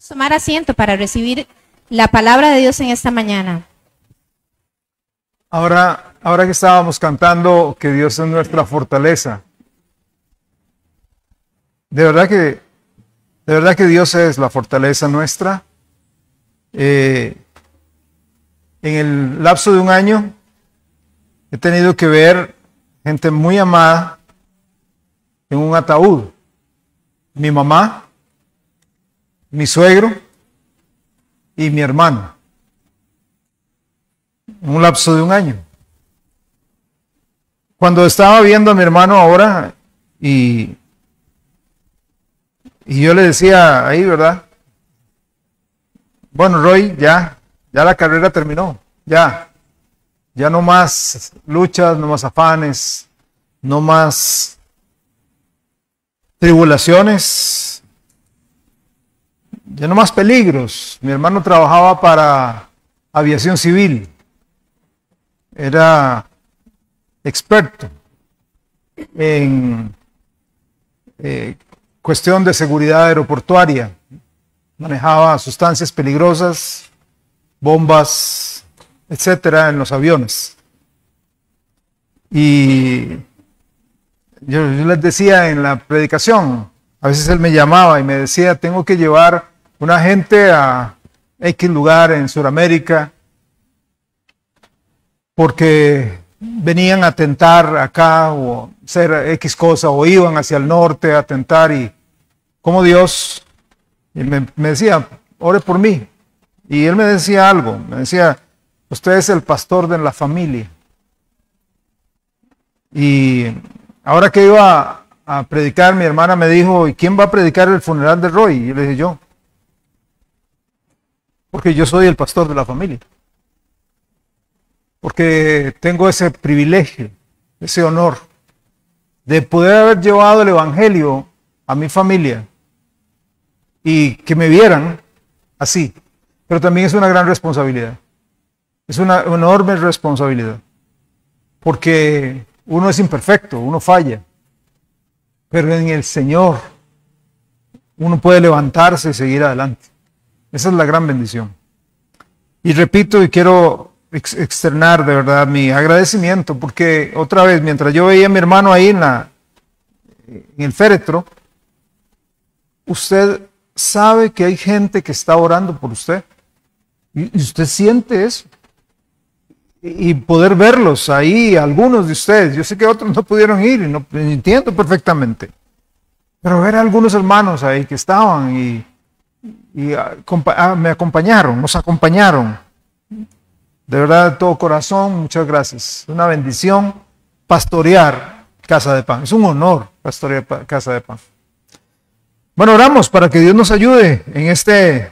Tomar asiento para recibir la palabra de Dios en esta mañana. Ahora que estábamos cantando que Dios es nuestra fortaleza, de verdad que Dios es la fortaleza nuestra. En el lapso de un año he tenido que ver gente muy amada en un ataúd. Mi mamá, mi suegro y mi hermano. En un lapso de un año. Cuando estaba viendo a mi hermano ahora y yo le decía ahí, ¿verdad? Bueno, Roy, ya la carrera terminó. Ya no más luchas, no más afanes, no más tribulaciones, ya no más peligros. Mi hermano trabajaba para aviación civil. Era experto en cuestión de seguridad aeroportuaria. Manejaba sustancias peligrosas, bombas, etcétera, en los aviones. Y yo les decía en la predicación, a veces él me llamaba y me decía, tengo que llevar una gente a X lugar en Sudamérica porque venían a atentar acá o hacer X cosa o iban hacia el norte a atentar y como Dios me decía, ore por mí. Y él me decía algo, me decía, usted es el pastor de la familia. Y ahora que iba a predicar, mi hermana me dijo, ¿y quién va a predicar el funeral de Roy? Y yo le dije, yo. Porque yo soy el pastor de la familia. Porque tengo ese privilegio, ese honor de poder haber llevado el evangelio a mi familia y que me vieran así. Pero también es una gran responsabilidad. Es una enorme responsabilidad. Porque uno es imperfecto, uno falla. Pero en el Señor uno puede levantarse y seguir adelante. Esa es la gran bendición. Y repito y quiero externar de verdad mi agradecimiento porque otra vez, mientras yo veía a mi hermano ahí en el féretro, usted sabe que hay gente que está orando por usted. Y usted siente eso. Y poder verlos ahí, algunos de ustedes, yo sé que otros no pudieron ir y no entiendo perfectamente, pero ver a algunos hermanos ahí que estaban y me acompañaron, nos acompañaron, de verdad de todo corazón, muchas gracias. Es una bendición pastorear Casa de Pan, es un honor pastorear Casa de Pan. Bueno, oramos para que Dios nos ayude en este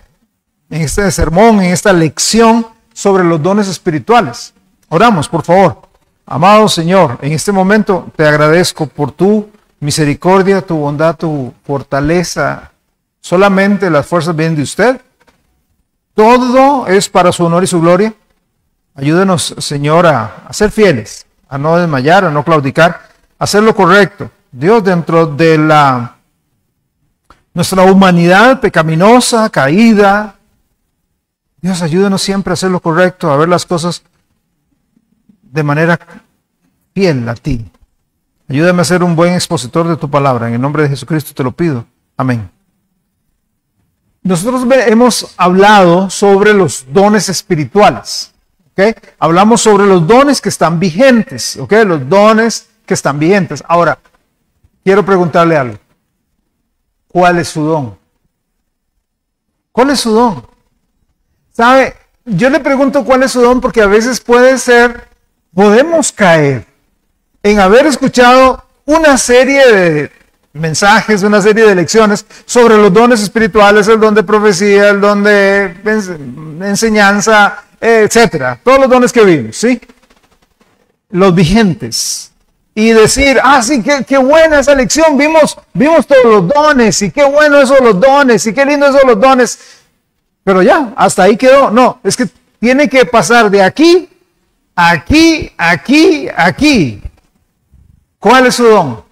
sermón, en esta lección sobre los dones espirituales. Oramos, por favor. Amado Señor, en este momento te agradezco por tu misericordia, tu bondad, tu fortaleza. Solamente las fuerzas vienen de usted. Todo es para su honor y su gloria. Ayúdenos, Señor, a ser fieles, a no desmayar, a no claudicar, a hacer lo correcto. Dios, dentro de nuestra humanidad pecaminosa, caída, Dios, ayúdenos siempre a hacer lo correcto, a ver las cosas de manera fiel a ti. Ayúdame a ser un buen expositor de tu palabra. En el nombre de Jesucristo te lo pido. Amén. Nosotros hemos hablado sobre los dones espirituales. ¿Okay? Hablamos sobre los dones que están vigentes. ¿Okay? Los dones que están vigentes. Ahora, quiero preguntarle algo. ¿Cuál es su don? ¿Cuál es su don? ¿Sabe? Yo le pregunto cuál es su don porque a veces podemos caer en haber escuchado una serie de mensajes, una serie de lecciones sobre los dones espirituales, el don de profecía, el don de enseñanza, etcétera. Todos los dones que vimos, ¿sí? Los vigentes. Y decir, sí, qué buena esa lección, vimos todos los dones, y qué bueno eso los dones, y qué lindo eso los dones. Pero ya, hasta ahí quedó. No, es que tiene que pasar de aquí, aquí. ¿Cuál es su don?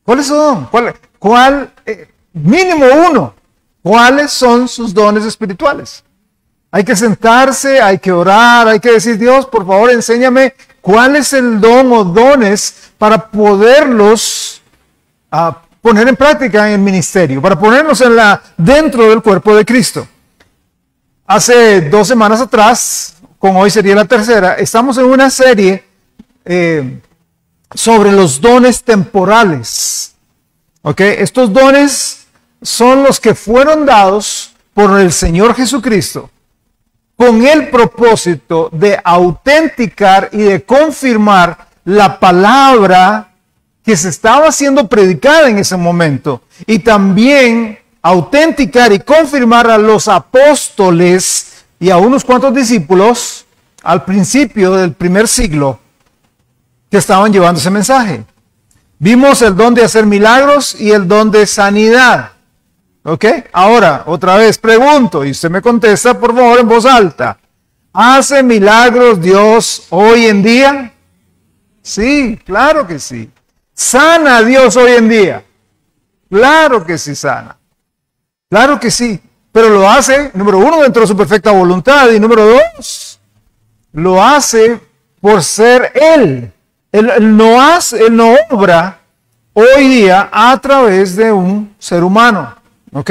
¿Cuál es su don? ¿Cuál? Mínimo uno. ¿Cuáles son sus dones espirituales? Hay que sentarse, hay que orar, hay que decir, Dios, por favor, enséñame cuál es el don o dones para poderlos poner en práctica en el ministerio, para ponernos dentro del cuerpo de Cristo. Hace 2 semanas atrás, con hoy sería la tercera, estamos en una serie sobre los dones temporales. ¿Ok? Estos dones son los que fueron dados por el Señor Jesucristo con el propósito de autenticar y de confirmar la palabra que se estaba siendo predicada en ese momento, y también autenticar y confirmar a los apóstoles y a unos cuantos discípulos al principio del primer siglo que estaban llevando ese mensaje. Vimos el don de hacer milagros y el don de sanidad. ¿Ok? Ahora, otra vez pregunto, y usted me contesta, por favor, en voz alta. ¿Hace milagros Dios hoy en día? Sí, claro que sí. ¿Sana Dios hoy en día? Claro que sí sana. Claro que sí. Pero lo hace, número 1, dentro de su perfecta voluntad. Y número 2, lo hace por ser Él. Él no obra hoy día a través de un ser humano. ¿Ok?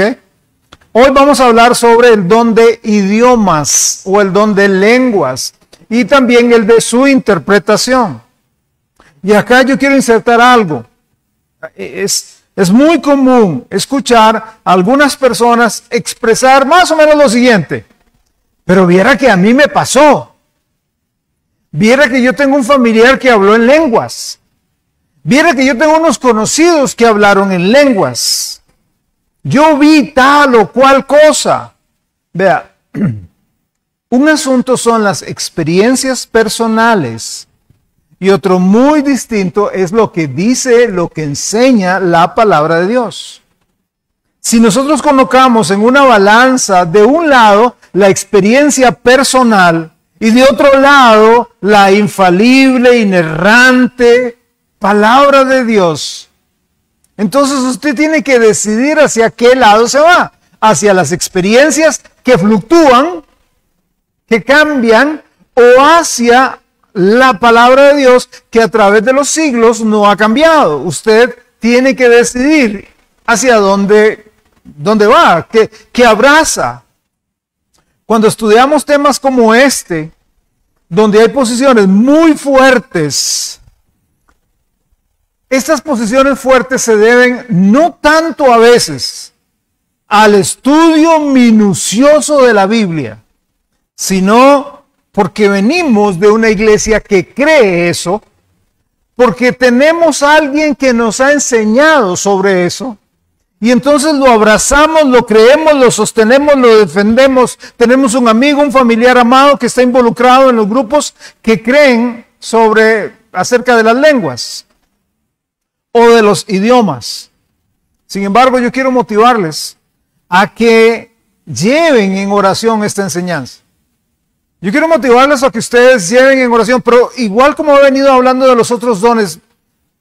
Hoy vamos a hablar sobre el don de idiomas o el don de lenguas y también el de su interpretación. Y acá yo quiero insertar algo. Es muy común escuchar a algunas personas expresar más o menos lo siguiente. Pero viera que a mí me pasó. Viera que yo tengo un familiar que habló en lenguas. Viera que yo tengo unos conocidos que hablaron en lenguas. Yo vi tal o cual cosa. Vea, un asunto son las experiencias personales y otro muy distinto es lo que dice, lo que enseña la palabra de Dios. Si nosotros colocamos en una balanza de un lado la experiencia personal y de otro lado la infalible, inerrante palabra de Dios, entonces usted tiene que decidir hacia qué lado se va. Hacia las experiencias que fluctúan, que cambian, o hacia la palabra de Dios que a través de los siglos no ha cambiado. Usted tiene que decidir hacia dónde va, qué abraza. Cuando estudiamos temas como este, donde hay posiciones muy fuertes, estas posiciones fuertes se deben no tanto a veces al estudio minucioso de la Biblia, sino porque venimos de una iglesia que cree eso, porque tenemos a alguien que nos ha enseñado sobre eso, y entonces lo abrazamos, lo creemos, lo sostenemos, lo defendemos. Tenemos un amigo, un familiar amado que está involucrado en los grupos que creen acerca de las lenguas o de los idiomas. Sin embargo, yo quiero motivarles a que lleven en oración esta enseñanza. Yo quiero motivarles a que ustedes lleven en oración, pero igual como he venido hablando de los otros dones,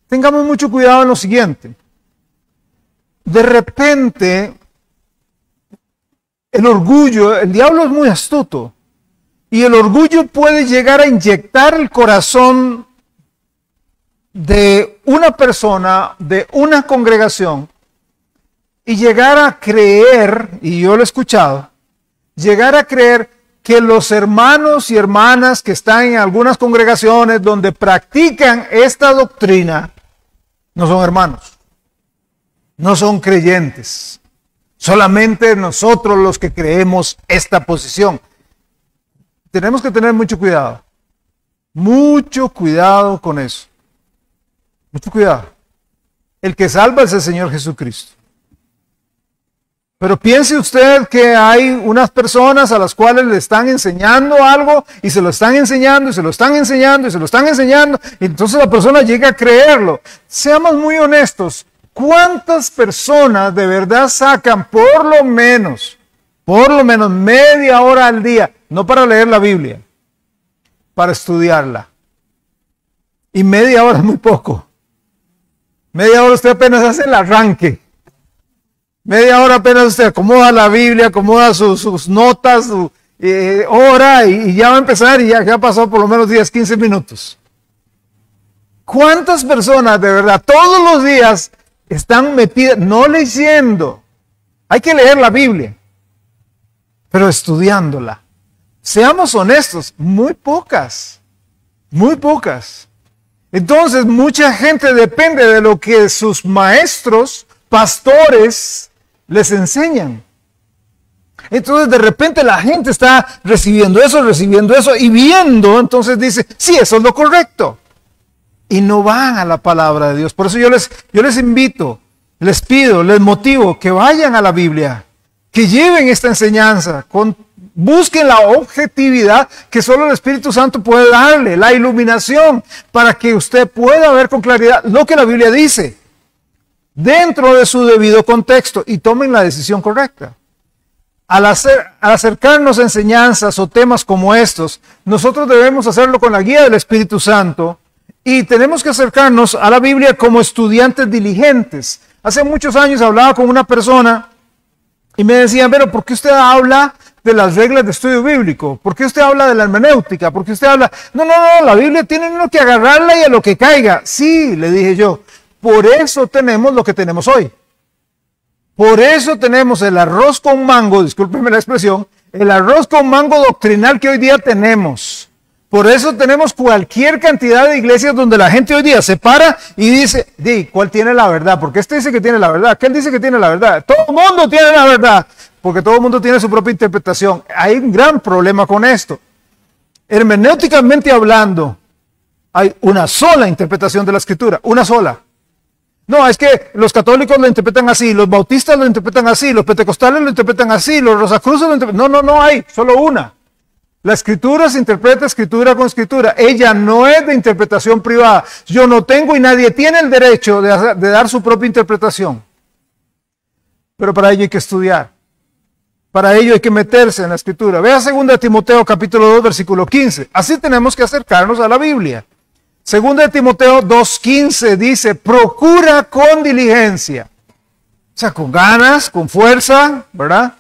tengamos mucho cuidado en lo siguiente. De repente, el orgullo, el diablo es muy astuto, y el orgullo puede llegar a inyectar el corazón de una persona, de una congregación, y llegar a creer, y yo lo he escuchado, llegar a creer que los hermanos y hermanas que están en algunas congregaciones donde practican esta doctrina no son hermanos, no son creyentes, solamente nosotros los que creemos esta posición. Tenemos que tener mucho cuidado con eso. Mucho cuidado. El que salva es el Señor Jesucristo. Pero piense usted que hay unas personas a las cuales le están enseñando algo y se lo están enseñando y se lo están enseñando y se lo están enseñando, y entonces la persona llega a creerlo. Seamos muy honestos. ¿Cuántas personas de verdad sacan por lo menos media hora al día, no para leer la Biblia, para estudiarla? Y media hora es muy poco. Media hora usted apenas hace el arranque. Media hora apenas usted acomoda la Biblia, acomoda sus notas, ora y ya va a empezar y ya pasó por lo menos 10, 15 minutos. ¿Cuántas personas de verdad todos los días están metidas, no leyendo? Hay que leer la Biblia, pero estudiándola. Seamos honestos, muy pocas, muy pocas. Entonces, mucha gente depende de lo que sus maestros, pastores, les enseñan. Entonces, de repente la gente está recibiendo eso y viendo, entonces dice, sí, eso es lo correcto. Y no van a la palabra de Dios. Por eso yo les invito, les pido, les motivo que vayan a la Biblia, que lleven esta enseñanza, busquen la objetividad que solo el Espíritu Santo puede darle, la iluminación, para que usted pueda ver con claridad lo que la Biblia dice, dentro de su debido contexto, y tomen la decisión correcta. Al acercarnos a enseñanzas o temas como estos, nosotros debemos hacerlo con la guía del Espíritu Santo, y tenemos que acercarnos a la Biblia como estudiantes diligentes. Hace muchos años hablaba con una persona y me decían, pero ¿por qué usted habla de las reglas de estudio bíblico? ¿Por qué usted habla de la hermenéutica? ¿Por qué usted habla? No, la Biblia tiene uno que agarrarla y a lo que caiga. Sí, le dije yo, por eso tenemos lo que tenemos hoy. Por eso tenemos el arroz con mango, discúlpeme la expresión, el arroz con mango doctrinal que hoy día tenemos. Por eso tenemos cualquier cantidad de iglesias donde la gente hoy día se para y dice, ¿cuál tiene la verdad? Porque este dice que tiene la verdad, aquel dice que tiene la verdad. Todo el mundo tiene la verdad, porque todo el mundo tiene su propia interpretación. Hay un gran problema con esto. Hermenéuticamente hablando, hay una sola interpretación de la Escritura, una sola. No, es que los católicos lo interpretan así, los bautistas lo interpretan así, los pentecostales lo interpretan así, los rosacruces lo interpretan... No hay, solo una. La Escritura se interpreta Escritura con Escritura. Ella no es de interpretación privada. Yo no tengo y nadie tiene el derecho de dar su propia interpretación. Pero para ello hay que estudiar. Para ello hay que meterse en la Escritura. Vea 2 Timoteo capítulo 2 versículo 15. Así tenemos que acercarnos a la Biblia. 2 Timoteo 2:15 dice, procura con diligencia. O sea, con ganas, con fuerza, ¿verdad?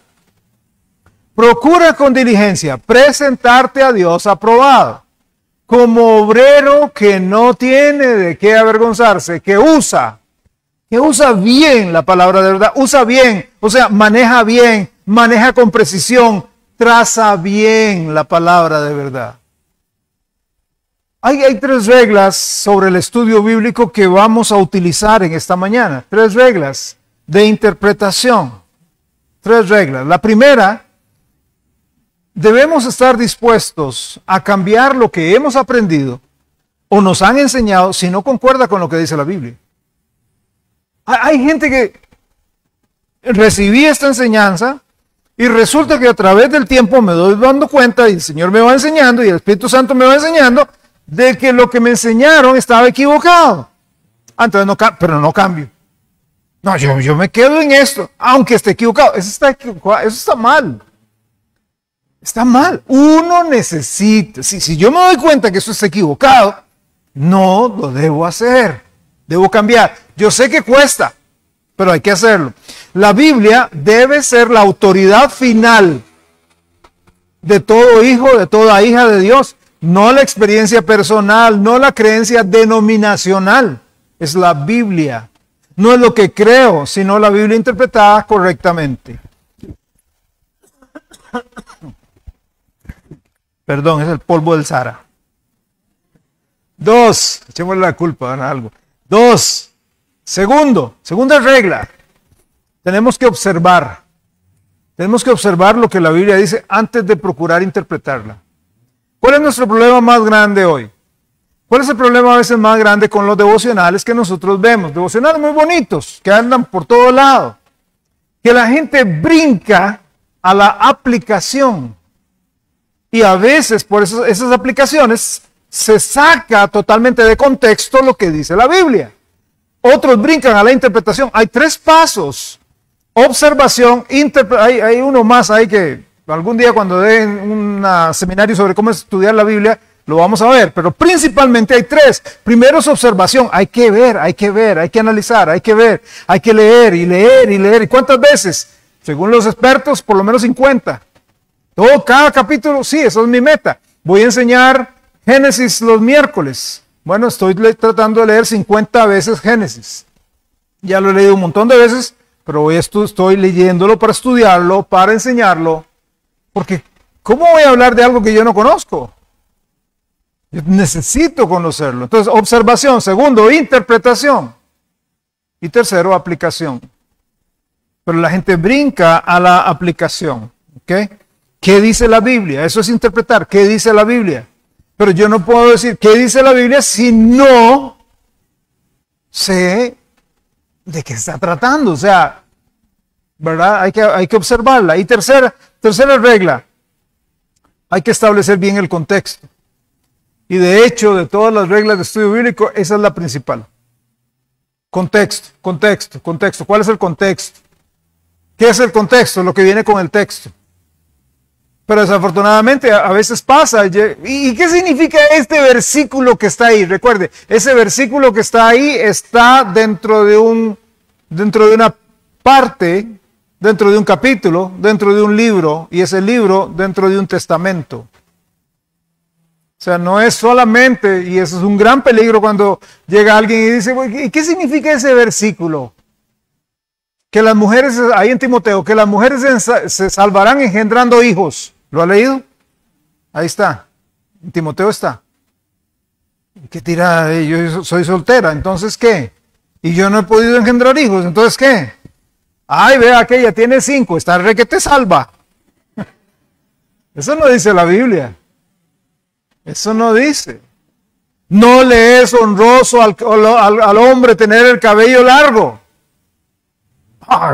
Procura con diligencia presentarte a Dios aprobado, como obrero que no tiene de qué avergonzarse, que usa bien la palabra de verdad, usa bien, o sea, maneja bien, maneja con precisión, traza bien la palabra de verdad. Hay 3 reglas sobre el estudio bíblico que vamos a utilizar en esta mañana. 3 reglas de interpretación. 3 reglas. La primera, debemos estar dispuestos a cambiar lo que hemos aprendido o nos han enseñado si no concuerda con lo que dice la Biblia. Hay gente que recibí esta enseñanza y resulta que a través del tiempo me doy dando cuenta y el Señor me va enseñando y el Espíritu Santo me va enseñando de que lo que me enseñaron estaba equivocado. Entonces pero no cambio. No, yo me quedo en esto, aunque esté equivocado. Eso está mal. Está mal. Uno necesita, si yo me doy cuenta que eso está equivocado, no lo debo hacer. Debo cambiar. Yo sé que cuesta, pero hay que hacerlo. La Biblia debe ser la autoridad final de todo hijo, de toda hija de Dios. No la experiencia personal, no la creencia denominacional. Es la Biblia. No es lo que creo, sino la Biblia interpretada correctamente. Perdón, es el polvo del Sahara. 2, echémosle la culpa a algo. 2, segunda regla. Tenemos que observar. Tenemos que observar lo que la Biblia dice antes de procurar interpretarla. ¿Cuál es nuestro problema más grande hoy? ¿Cuál es el problema a veces más grande con los devocionales que nosotros vemos? Devocionales muy bonitos, que andan por todo lado. Que la gente brinca a la aplicación. Y a veces por esas aplicaciones se saca totalmente de contexto lo que dice la Biblia. Otros brincan a la interpretación. Hay 3 pasos. Observación, hay uno más ahí que algún día cuando den un seminario sobre cómo estudiar la Biblia, lo vamos a ver, pero principalmente hay tres. Primero es observación, hay que ver, hay que analizar, hay que ver, hay que leer y leer y leer. ¿Y cuántas veces? Según los expertos, por lo menos 50. Cada capítulo, sí, eso es mi meta. Voy a enseñar Génesis los miércoles. Bueno, estoy tratando de leer 50 veces Génesis. Ya lo he leído un montón de veces, pero estoy leyéndolo para estudiarlo, para enseñarlo. Porque, ¿cómo voy a hablar de algo que yo no conozco? Yo necesito conocerlo. Entonces, observación. Segundo, interpretación. Y tercero, aplicación. Pero la gente brinca a la aplicación. ¿Ok? ¿Qué dice la Biblia? Eso es interpretar. ¿Qué dice la Biblia? Pero yo no puedo decir qué dice la Biblia si no sé de qué está tratando. O sea, ¿verdad? Hay que observarla. Y tercera regla. Hay que establecer bien el contexto. Y de hecho, de todas las reglas de estudio bíblico, esa es la principal. Contexto. ¿Cuál es el contexto? ¿Qué es el contexto? Lo que viene con el texto. Pero desafortunadamente a veces pasa. ¿Y qué significa este versículo que está ahí? Recuerde, ese versículo que está ahí está dentro de una parte, dentro de un capítulo, dentro de un libro, y ese libro dentro de un testamento. O sea, no es solamente, y eso es un gran peligro cuando llega alguien y dice, ¿y qué significa ese versículo? Que las mujeres, ahí en Timoteo, que las mujeres se salvarán engendrando hijos. ¿Lo ha leído? Ahí está. En Timoteo está. ¿Qué tira? Yo soy soltera, ¿entonces qué? Y yo no he podido engendrar hijos, ¿entonces qué? Ay, vea, aquella tiene 5, está re que te salva. Eso no dice la Biblia. Eso no dice. No le es honroso al hombre tener el cabello largo.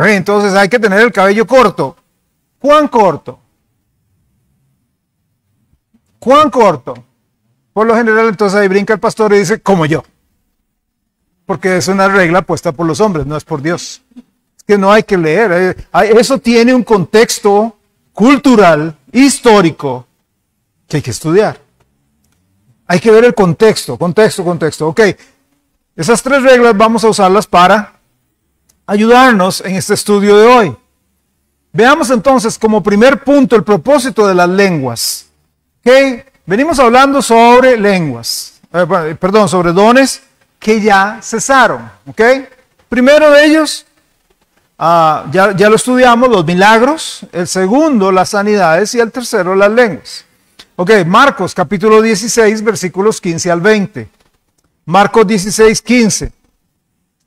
Entonces hay que tener el cabello corto. ¿Cuán corto? ¿Cuán corto? Por lo general, entonces ahí brinca el pastor y dice, como yo. Porque es una regla puesta por los hombres, no es por Dios. Es que no hay que leer. Eso tiene un contexto cultural, histórico, que hay que estudiar. Hay que ver el contexto. Ok, esas tres reglas vamos a usarlas para ayudarnos en este estudio de hoy. Veamos entonces como primer punto el propósito de las lenguas. Ok, venimos hablando sobre lenguas, sobre dones que ya cesaron. Ok, primero de ellos, ya lo estudiamos, los milagros. El segundo, las sanidades. Y el tercero, las lenguas. Ok, Marcos capítulo 16, versículos 15 al 20. Marcos 16, 15.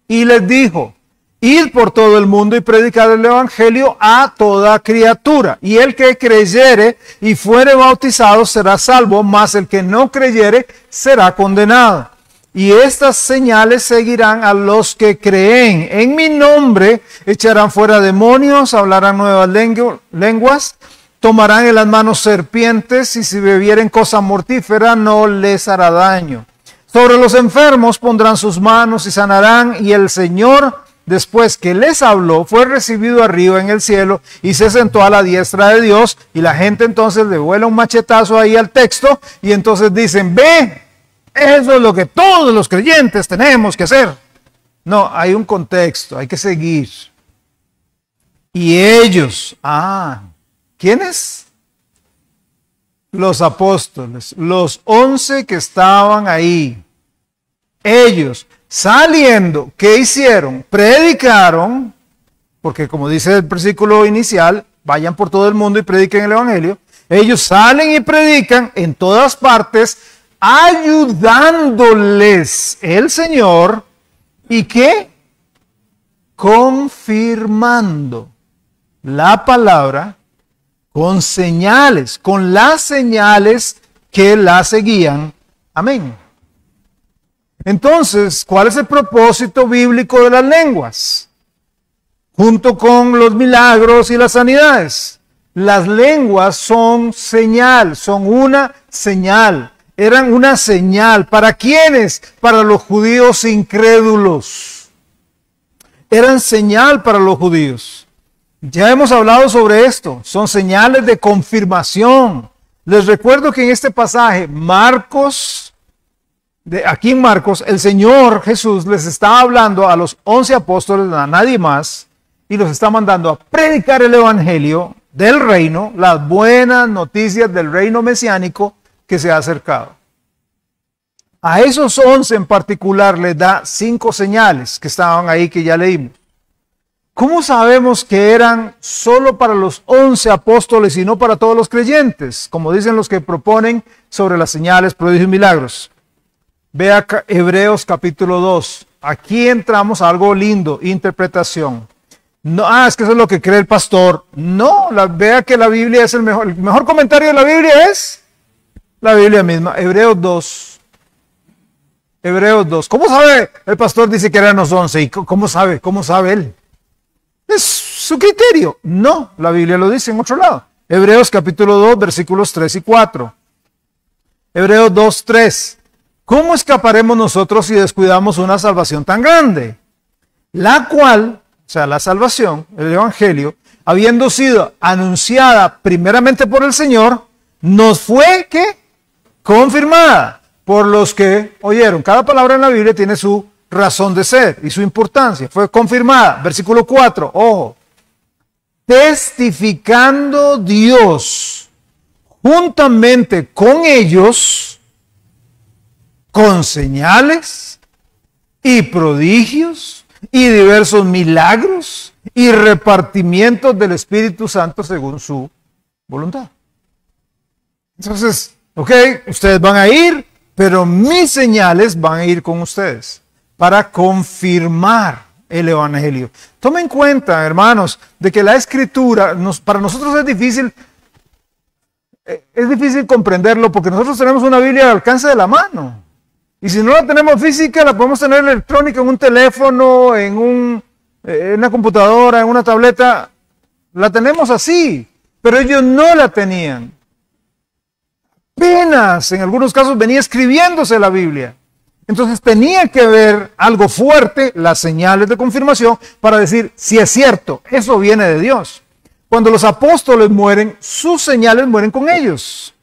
Y les dijo, id por todo el mundo y predicad el evangelio a toda criatura. Y el que creyere y fuere bautizado será salvo, mas el que no creyere será condenado. Y estas señales seguirán a los que creen. En mi nombre echarán fuera demonios, hablarán nuevas lenguas, tomarán en las manos serpientes, y si bebieren cosa mortífera no les hará daño. Sobre los enfermos pondrán sus manos y sanarán, y el Señor, después que les habló, fue recibido arriba en el cielo y se sentó a la diestra de Dios. Y la gente entonces le vuela un machetazo ahí al texto y entonces dicen, ve, eso es lo que todos los creyentes tenemos que hacer. No, hay un contexto, hay que seguir. Y ellos, ¿quiénes? Los apóstoles, los 11 que estaban ahí. Ellos saliendo, ¿qué hicieron? Predicaron, porque como dice el versículo inicial, vayan por todo el mundo y prediquen el evangelio. Ellos salen y predican en todas partes, ayudándoles el Señor. ¿Y qué? Confirmando la palabra con señales, con las señales que la seguían. Amén. Entonces, ¿cuál es el propósito bíblico de las lenguas? Junto con los milagros y las sanidades. Las lenguas son señal, son una señal. Eran una señal. ¿Para quiénes? Para los judíos incrédulos. Eran señal para los judíos. Ya hemos hablado sobre esto. Son señales de confirmación. Les recuerdo que en este pasaje, aquí en Marcos, el Señor Jesús les estaba hablando a los 11 apóstoles, a nadie más, y los está mandando a predicar el evangelio del reino, las buenas noticias del reino mesiánico que se ha acercado. A esos 11 en particular les da 5 señales que estaban ahí, que ya leímos. ¿Cómo sabemos que eran solo para los 11 apóstoles y no para todos los creyentes? Como dicen los que proponen sobre las señales, prodigios y milagros. Vea Hebreos capítulo 2. Aquí entramos a algo lindo, interpretación. No, es que eso es lo que cree el pastor. No, vea que la Biblia es el mejor comentario de la Biblia es la Biblia misma. Hebreos 2. Hebreos 2. ¿Cómo sabe? El pastor dice que eran los 11. ¿Y cómo sabe? ¿Cómo sabe él? Es su criterio. No, la Biblia lo dice en otro lado. Hebreos capítulo 2, versículos 3 y 4. Hebreos 2, 3. ¿Cómo escaparemos nosotros si descuidamos una salvación tan grande? La cual, o sea, la salvación, el evangelio, habiendo sido anunciada primeramente por el Señor, nos fue, ¿qué? Confirmada por los que oyeron. Cada palabra en la Biblia tiene su razón de ser y su importancia. Fue confirmada. Versículo 4, ojo. Testificando Dios juntamente con ellos, con señales y prodigios y diversos milagros y repartimientos del Espíritu Santo según su voluntad. Entonces, ok, ustedes van a ir, pero mis señales van a ir con ustedes para confirmar el evangelio. Tomen en cuenta, hermanos, de que la escritura para nosotros es difícil comprenderlo porque nosotros tenemos una Biblia al alcance de la mano. Y si no la tenemos física, la podemos tener electrónica en un teléfono, en una computadora, en una tableta. La tenemos así, pero ellos no la tenían. Apenas, en algunos casos, venía escribiéndose la Biblia. Entonces tenía que haber algo fuerte, las señales de confirmación, para decir si es cierto, eso viene de Dios. Cuando los apóstoles mueren, sus señales mueren con ellos.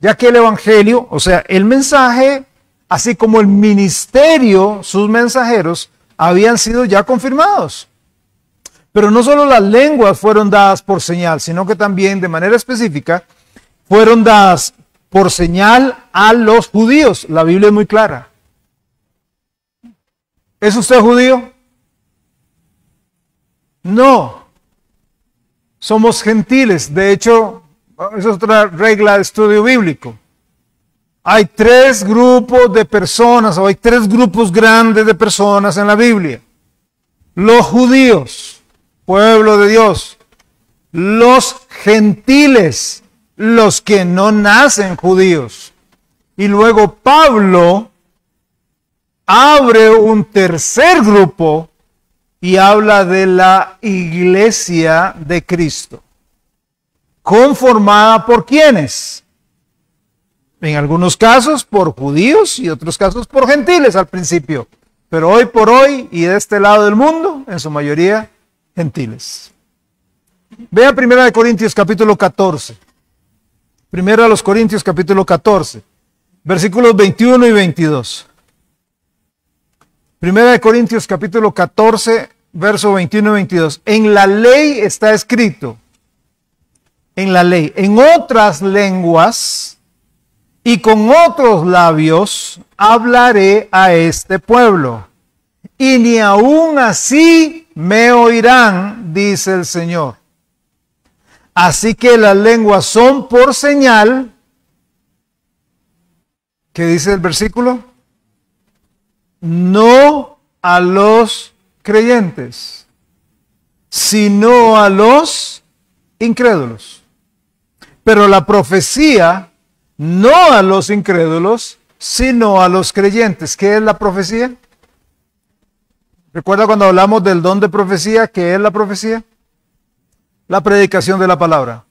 Ya que el evangelio, o sea, el mensaje, así como el ministerio, sus mensajeros, habían sido ya confirmados. Pero no solo las lenguas fueron dadas por señal, sino que también de manera específica fueron dadas por señal a los judíos. La Biblia es muy clara. ¿Es usted judío? No. Somos gentiles. De hecho, esa es otra regla de estudio bíblico. Hay 3 grupos de personas, o hay 3 grupos grandes de personas en la Biblia. Los judíos, pueblo de Dios. Los gentiles, los que no nacen judíos. Y luego Pablo abre un tercer grupo y habla de la iglesia de Cristo. ¿Conformada por quiénes? En algunos casos por judíos y otros casos por gentiles al principio. Pero hoy por hoy y de este lado del mundo, en su mayoría, gentiles. Vea 1 Corintios capítulo 14. 1 Corintios capítulo 14, versículos 21 y 22. 1 Corintios capítulo 14, verso 21 y 22. En la ley está escrito, en la ley, en otras lenguas y con otros labios hablaré a este pueblo, y ni aun así me oirán, dice el Señor. Así que las lenguas son por señal. ¿Qué dice el versículo? No a los creyentes, sino a los incrédulos. Pero la profecía, no a los incrédulos, sino a los creyentes. ¿Qué es la profecía? ¿Recuerda cuando hablamos del don de profecía? ¿Qué es la profecía? La predicación de la palabra.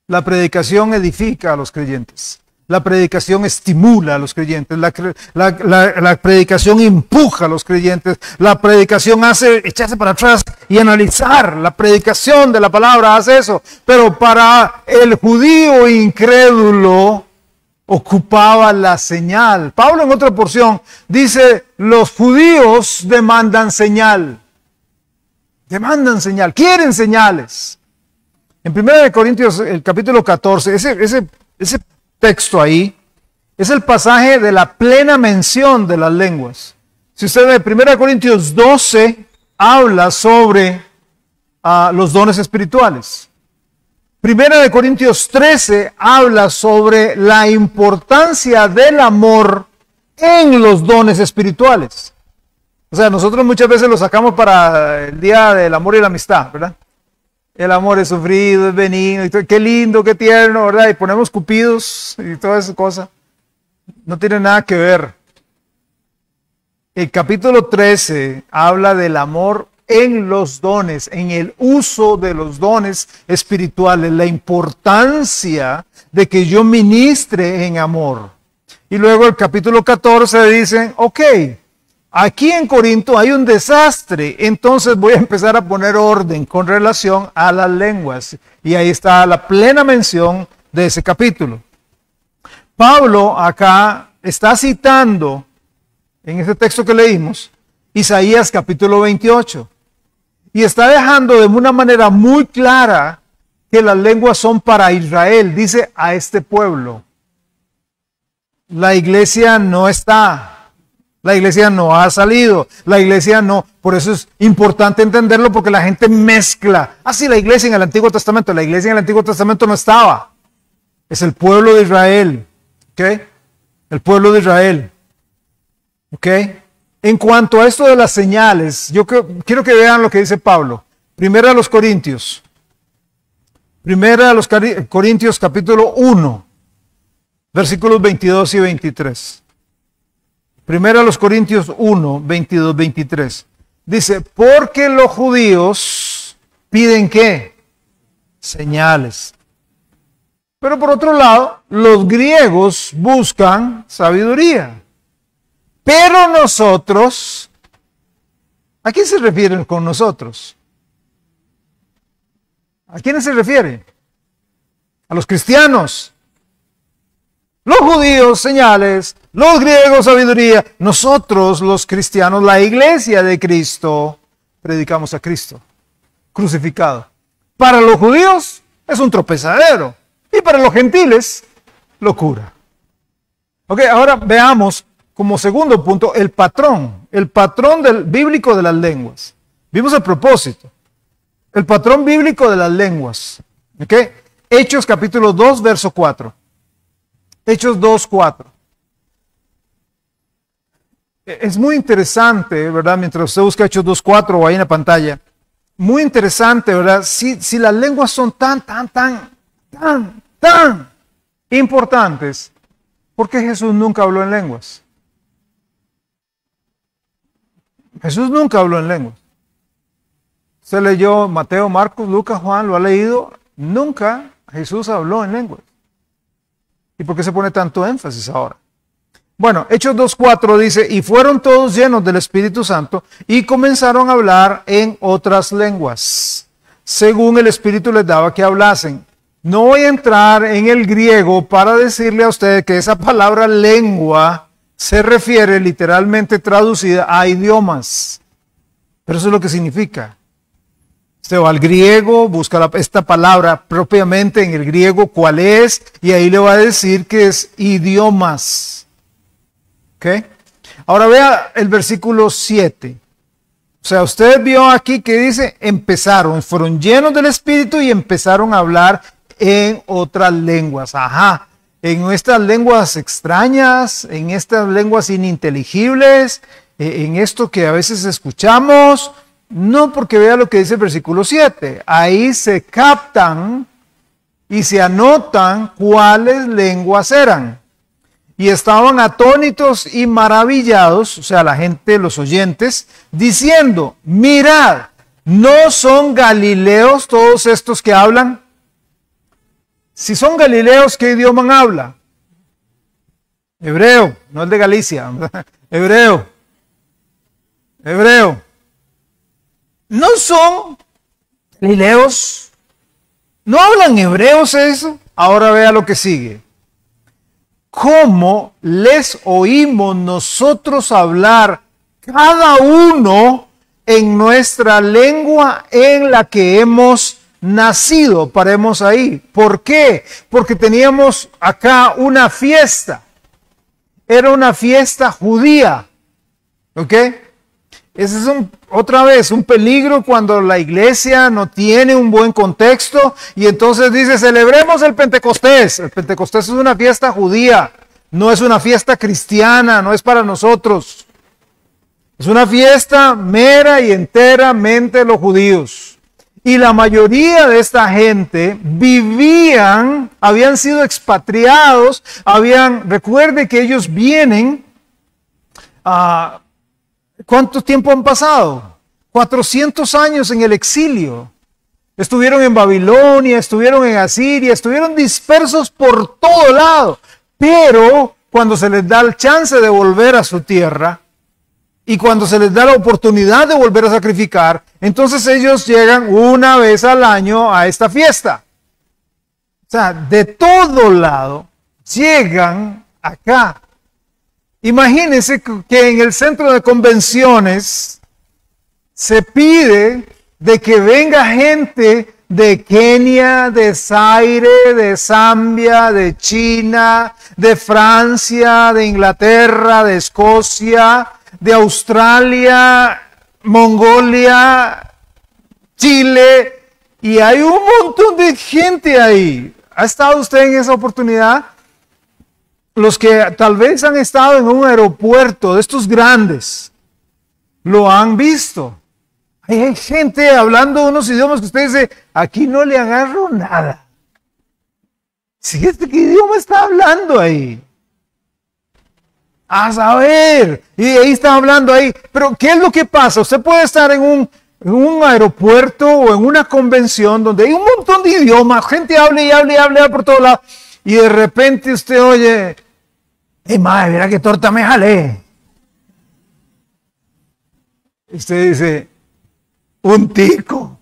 La predicación edifica a los creyentes. La predicación estimula a los creyentes, la predicación empuja a los creyentes, la predicación hace echarse para atrás y analizar. La predicación de la palabra hace eso, pero para el judío incrédulo ocupaba la señal. Pablo en otra porción dice, los judíos demandan señal, quieren señales. En 1 Corintios, el capítulo 14, ese texto ahí es el pasaje de la plena mención de las lenguas. Si usted ve 1 Corintios 12, habla sobre los dones espirituales. 1 Corintios 13 habla sobre la importancia del amor en los dones espirituales. O sea, nosotros muchas veces lo sacamos para el día del amor y la amistad, ¿verdad? El amor es sufrido, es benigno, y todo, qué lindo, qué tierno, ¿verdad? Y ponemos cupidos y toda esa cosa. No tiene nada que ver. El capítulo 13 habla del amor en los dones, en el uso de los dones espirituales, la importancia de que yo ministre en amor. Y luego el capítulo 14 dice, ok, aquí en Corinto hay un desastre, entonces voy a empezar a poner orden con relación a las lenguas. Y ahí está la plena mención de ese capítulo. Pablo acá está citando, en ese texto que leímos, Isaías capítulo 28. Y está dejando de una manera muy clara que las lenguas son para Israel. Dice a este pueblo. La iglesia no está. La iglesia no ha salido, la iglesia no, por eso es importante entenderlo porque la gente mezcla. Sí, la iglesia en el Antiguo Testamento, la iglesia en el Antiguo Testamento no estaba. Es el pueblo de Israel, ¿ok? El pueblo de Israel, ¿ok? En cuanto a esto de las señales, yo quiero que vean lo que dice Pablo. Primera a los Corintios capítulo 1, versículos 22 y 23. Primero a los Corintios 1, 22, 23. Dice, porque los judíos piden ¿qué? Señales. Pero por otro lado, los griegos buscan sabiduría. Pero nosotros, ¿a quién se refieren con nosotros? ¿A quiénes se refiere? A los cristianos. Los judíos, señales, los griegos, sabiduría. Nosotros, los cristianos, la iglesia de Cristo, predicamos a Cristo crucificado. Para los judíos es un tropezadero y para los gentiles, locura. Ok, ahora veamos como segundo punto el patrón bíblico de las lenguas. Vimos el propósito, el patrón bíblico de las lenguas. Ok, Hechos capítulo 2, verso 4. Hechos 2:4. Es muy interesante, ¿verdad? Mientras usted busca Hechos 2:4 o ahí en la pantalla. Muy interesante, ¿verdad? Si las lenguas son tan importantes, ¿por qué Jesús nunca habló en lenguas? Jesús nunca habló en lenguas. Usted leyó Mateo, Marcos, Lucas, Juan, lo ha leído. Nunca Jesús habló en lenguas. ¿Y por qué se pone tanto énfasis ahora? Bueno, Hechos 2:4 dice, y fueron todos llenos del Espíritu Santo y comenzaron a hablar en otras lenguas, según el Espíritu les daba que hablasen. No voy a entrar en el griego para decirle a ustedes que esa palabra lengua se refiere literalmente traducida a idiomas. Pero eso es lo que significa. Usted va al griego, busca esta palabra propiamente en el griego, cuál es, y ahí le va a decir que es idiomas. ¿Ok? Ahora vea el versículo 7. O sea, usted vio aquí que dice, fueron llenos del Espíritu y empezaron a hablar en otras lenguas. Ajá, en estas lenguas extrañas, en estas lenguas ininteligibles, en esto que a veces escuchamos. No, porque vea lo que dice el versículo 7. Ahí se captan y se anotan cuáles lenguas eran. Y estaban atónitos y maravillados, o sea, la gente, los oyentes, diciendo, mirad, ¿no son galileos todos estos que hablan? Si son galileos, ¿qué idioma habla? Hebreo, no el de Galicia. Hebreo. Hebreo. No son galileos. No hablan hebreos eso. Ahora vea lo que sigue. ¿Cómo les oímos nosotros hablar cada uno en nuestra lengua en la que hemos nacido? Paremos ahí. ¿Por qué? Porque teníamos acá una fiesta. Era una fiesta judía. ¿Ok? Ese es otra vez un peligro cuando la iglesia no tiene un buen contexto y entonces dice, celebremos el Pentecostés. El Pentecostés es una fiesta judía, no es una fiesta cristiana, no es para nosotros. Es una fiesta mera y enteramente de los judíos. Y la mayoría de esta gente habían sido expatriados, recuerde que ellos vienen a... ¿Cuánto tiempo han pasado? 400 años en el exilio. Estuvieron en Babilonia, estuvieron en Asiria, estuvieron dispersos por todo lado. Pero cuando se les da el chance de volver a su tierra y cuando se les da la oportunidad de volver a sacrificar, entonces ellos llegan una vez al año a esta fiesta. O sea, de todo lado llegan acá. Imagínense que en el centro de convenciones se pide de que venga gente de Kenia, de Zaire, de Zambia, de China, de Francia, de Inglaterra, de Escocia, de Australia, Mongolia, Chile, y hay un montón de gente ahí. ¿Ha estado usted en esa oportunidad? Los que tal vez han estado en un aeropuerto de estos grandes, lo han visto. Hay gente hablando unos idiomas que usted dice, aquí no le agarro nada. ¿Sí, ¿qué idioma está hablando ahí? A saber, y ahí está hablando ahí. Pero ¿qué es lo que pasa? Usted puede estar en un aeropuerto o en una convención donde hay un montón de idiomas, gente habla y habla y habla por todos lados, y de repente usted oye, madre, mira qué torta me jalé. Usted dice, un tico.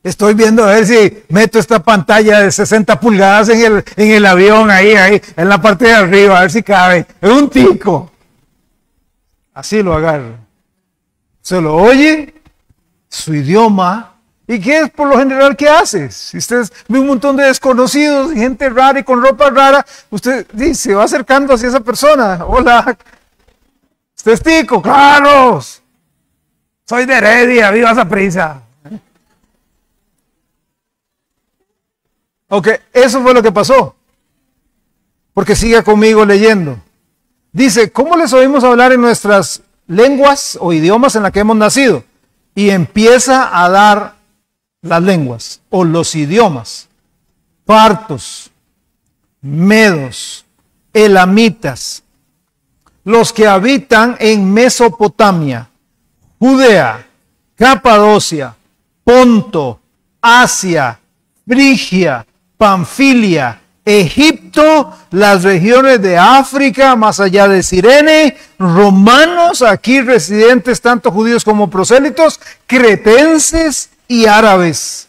Estoy viendo a ver si meto esta pantalla de 60 pulgadas en el avión, ahí, en la parte de arriba, a ver si cabe. Es un tico. Así lo agarra. Se lo oye, su idioma. ¿Y qué es por lo general que hace? Si usted ve un montón de desconocidos, gente rara y con ropa rara, usted dice, se va acercando hacia esa persona. Hola, ¿usted es tico? ¡Claro! Soy de Heredia, viva Saprissa. Ok, eso fue lo que pasó. Porque siga conmigo leyendo. Dice, ¿cómo les oímos hablar en nuestras lenguas o idiomas en las que hemos nacido? Y empieza a dar las lenguas o los idiomas. Partos, medos, elamitas, los que habitan en Mesopotamia, Judea, Capadocia, Ponto, Asia, Frigia, Panfilia, Egipto, las regiones de África, más allá de Cirene, romanos, aquí residentes, tanto judíos como prosélitos, cretenses y árabes.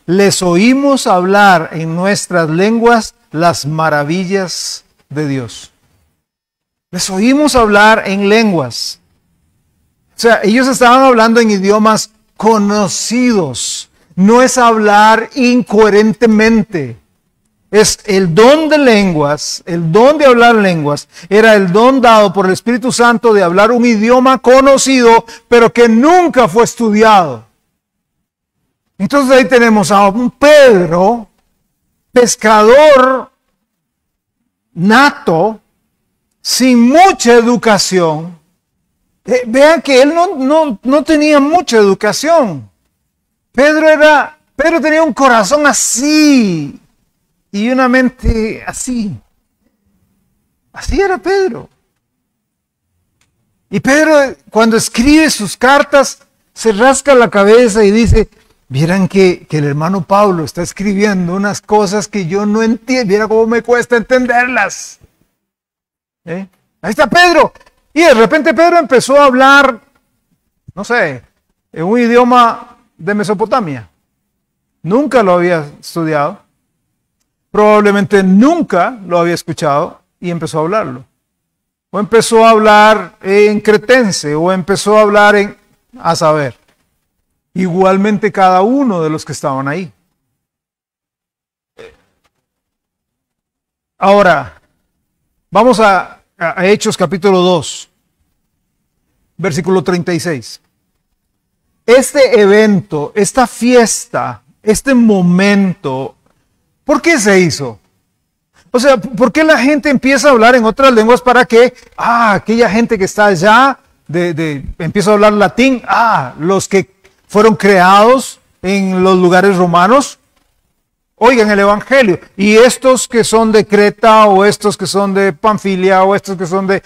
Les oímos hablar en nuestras lenguas las maravillas de Dios. Les oímos hablar en lenguas. O sea, ellos estaban hablando en idiomas conocidos. No es hablar incoherentemente. Es el don de lenguas, el don de hablar lenguas, era el don dado por el Espíritu Santo de hablar un idioma conocido, pero que nunca fue estudiado. Entonces ahí tenemos a un Pedro, pescador nato, sin mucha educación. Vean que él no tenía mucha educación. Pedro tenía un corazón así y una mente así. Así era Pedro. Y Pedro, cuando escribe sus cartas, se rasca la cabeza y dice, Vieran que el hermano Pablo está escribiendo unas cosas que yo no entiendo. Vieran cómo me cuesta entenderlas. Ahí está Pedro. Y de repente Pedro empezó a hablar, no sé, en un idioma de Mesopotamia. Nunca lo había estudiado. Probablemente nunca lo había escuchado y empezó a hablarlo. O empezó a hablar en cretense, o empezó a hablar a saber. Igualmente cada uno de los que estaban ahí. Ahora, vamos a Hechos capítulo 2, versículo 36. Este evento, esta fiesta, este momento, ¿por qué se hizo? O sea, ¿por qué la gente empieza a hablar en otras lenguas para que, aquella gente que está allá, empieza a hablar latín, los que fueron creados en los lugares romanos, oigan el evangelio, y estos que son de Creta, o estos que son de Panfilia, o estos que son de,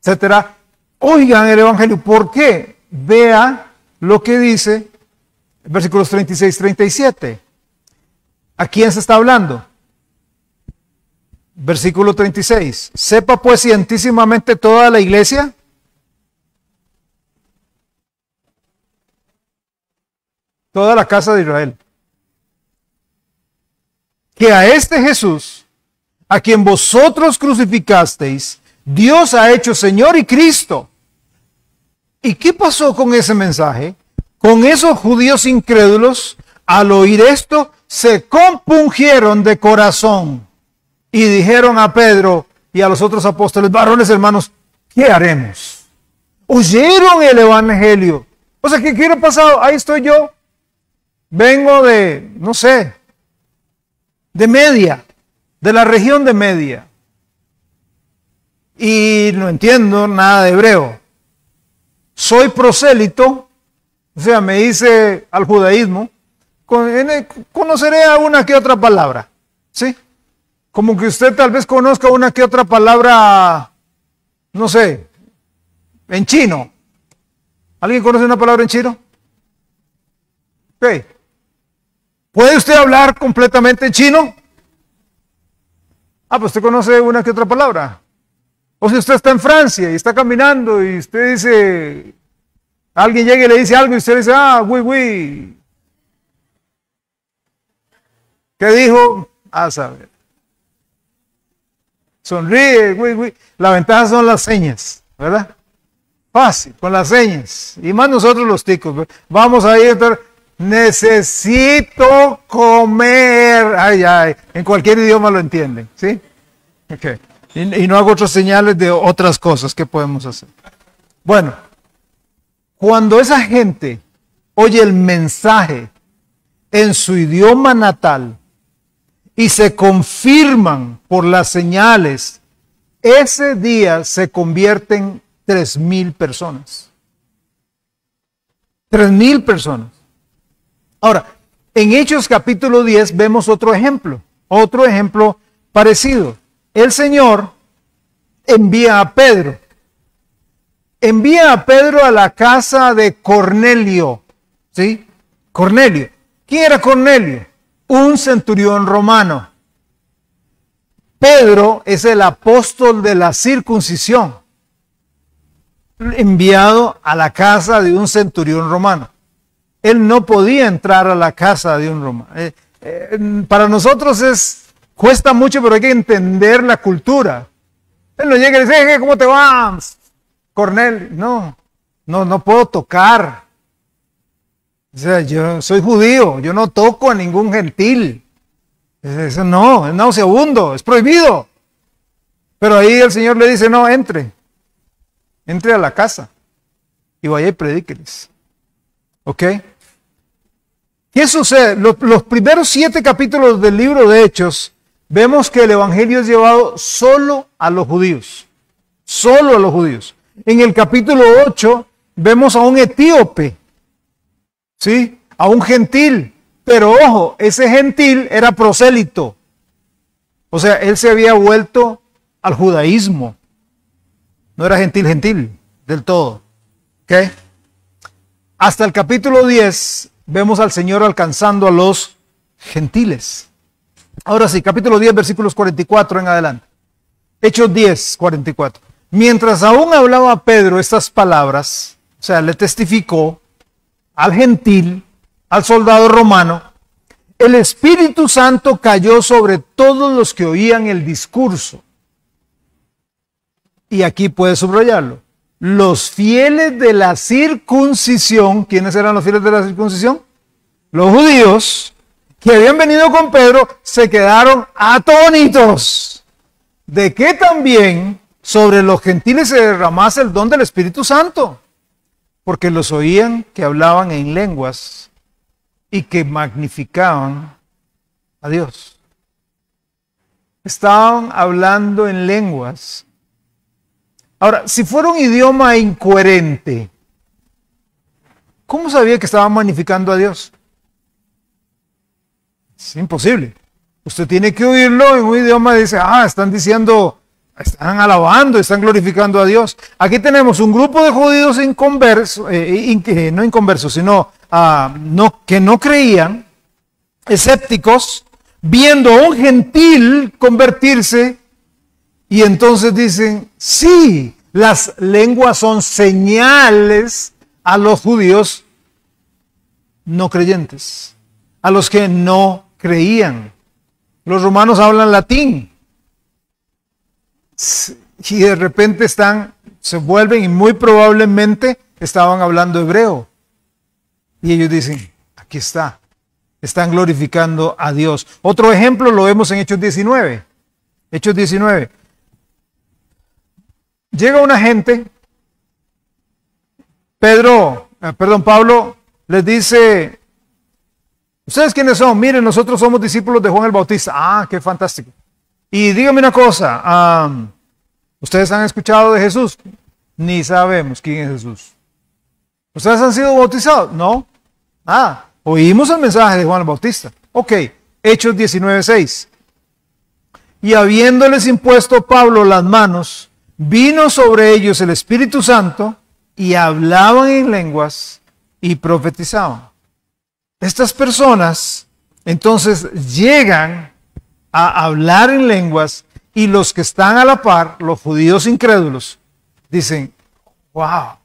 etcétera, oigan el evangelio. ¿Por qué? Vea lo que dice, versículos 36, 37. ¿A quién se está hablando? Versículo 36. Sepa pues cientísimamente toda la iglesia toda la casa de Israel, que a este Jesús, a quien vosotros crucificasteis, Dios ha hecho Señor y Cristo. ¿Y qué pasó con ese mensaje? Con esos judíos incrédulos, al oír esto, se compungieron de corazón y dijeron a Pedro y a los otros apóstoles: varones hermanos, ¿qué haremos? Oyeron el evangelio. O sea, ¿qué hubiera pasado? Ahí estoy yo. Vengo de, no sé, de Media, de la región de Media. Y no entiendo nada de hebreo. Soy prosélito, o sea, me hice al judaísmo. Conoceré a una que otra palabra, ¿sí? Como que usted tal vez conozca una que otra palabra, no sé, en chino. ¿Alguien conoce una palabra en chino? Ok. ¿Puede usted hablar completamente en chino? Pues usted conoce una que otra palabra. O si usted está en Francia y está caminando y usted dice, alguien llega y le dice algo y usted dice, oui, oui. ¿Qué dijo? A saber. Sonríe, oui, oui. La ventaja son las señas, ¿verdad? Fácil, con las señas. Y más nosotros los ticos. Vamos a ir, necesito comer. Ay, en cualquier idioma lo entienden, ¿sí? Okay. Y no hago otras señales de otras cosas que podemos hacer. Bueno, cuando esa gente oye el mensaje en su idioma natal y se confirman por las señales, ese día se convierten 3,000 personas. 3,000 personas. Ahora, en Hechos capítulo 10 vemos otro ejemplo parecido. El Señor envía a Pedro. Envía a Pedro a la casa de Cornelio. ¿Sí? Cornelio. ¿Quién era Cornelio? Un centurión romano. Pedro es el apóstol de la circuncisión, enviado a la casa de un centurión romano. Él no podía entrar a la casa de un romano. Para nosotros cuesta mucho, pero hay que entender la cultura. Él no llega y dice, ¿cómo te vas, Cornelio? No puedo tocar. O sea, yo soy judío, yo no toco a ningún gentil. Eso no, es nauseabundo, es prohibido. Pero ahí el Señor le dice, no, entre a la casa y vaya y predíqueles. ¿Ok? ¿Qué sucede? Los primeros 7 capítulos del libro de Hechos, vemos que el evangelio es llevado solo a los judíos. Solo a los judíos. En el capítulo 8 vemos a un etíope, ¿sí? A un gentil. Pero ojo, ese gentil era prosélito. O sea, él se había vuelto al judaísmo. No era gentil del todo. ¿Ok? Hasta el capítulo 10 vemos al Señor alcanzando a los gentiles. Ahora sí, capítulo 10, versículos 44 en adelante. Hechos 10, 44. Mientras aún hablaba Pedro estas palabras, o sea, le testificó al gentil, al soldado romano, el Espíritu Santo cayó sobre todos los que oían el discurso. Y aquí puede subrayarlo. Los fieles de la circuncisión, ¿quiénes eran los fieles de la circuncisión? Los judíos que habían venido con Pedro se quedaron atónitos de que también sobre los gentiles se derramase el don del Espíritu Santo, porque los oían que hablaban en lenguas y que magnificaban a Dios. Estaban hablando en lenguas. Ahora, si fuera un idioma incoherente, ¿cómo sabía que estaban magnificando a Dios? Es imposible. Usted tiene que oírlo en un idioma y dice, están diciendo, están alabando, están glorificando a Dios. Aquí tenemos un grupo de judíos inconversos, no inconversos, sino que no creían, escépticos, viendo a un gentil convertirse, y entonces dicen, sí, las lenguas son señales a los judíos no creyentes, a los que no creían. Los romanos hablan latín y de repente se vuelven y muy probablemente estaban hablando hebreo. Y ellos dicen, aquí está, están glorificando a Dios. Otro ejemplo lo vemos en Hechos 19. Hechos 19. Llega una gente, Pablo les dice, ¿ustedes quiénes son? Miren, nosotros somos discípulos de Juan el Bautista. Qué fantástico. Y dígame una cosa, ¿ustedes han escuchado de Jesús? Ni sabemos quién es Jesús. ¿Ustedes han sido bautizados? No. Oímos el mensaje de Juan el Bautista. Ok, Hechos 19:6. Y habiéndoles impuesto Pablo las manos, vino sobre ellos el Espíritu Santo y hablaban en lenguas y profetizaban. Estas personas entonces llegan a hablar en lenguas y los que están a la par, los judíos incrédulos, dicen, wow.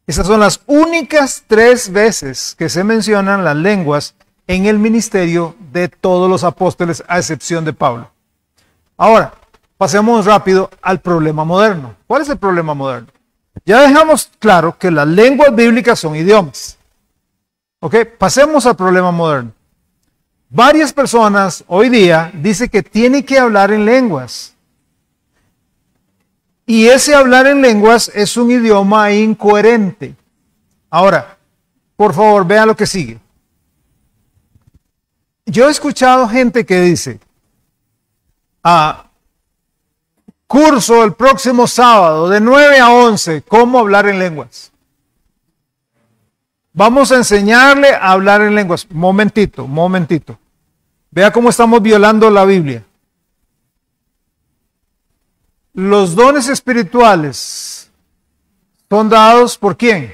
Esas son las únicas 3 veces que se mencionan las lenguas en el ministerio de todos los apóstoles, a excepción de Pablo. Ahora, pasemos rápido al problema moderno. ¿Cuál es el problema moderno? Ya dejamos claro que las lenguas bíblicas son idiomas. Ok, pasemos al problema moderno. Varias personas hoy día dicen que tienen que hablar en lenguas. Y ese hablar en lenguas es un idioma incoherente. Ahora, por favor, vean lo que sigue. Yo he escuchado gente que dice, curso el próximo sábado de 9 a 11, ¿cómo hablar en lenguas? Vamos a enseñarle a hablar en lenguas. Momentito. Vea cómo estamos violando la Biblia. Los dones espirituales son dados ¿por quién?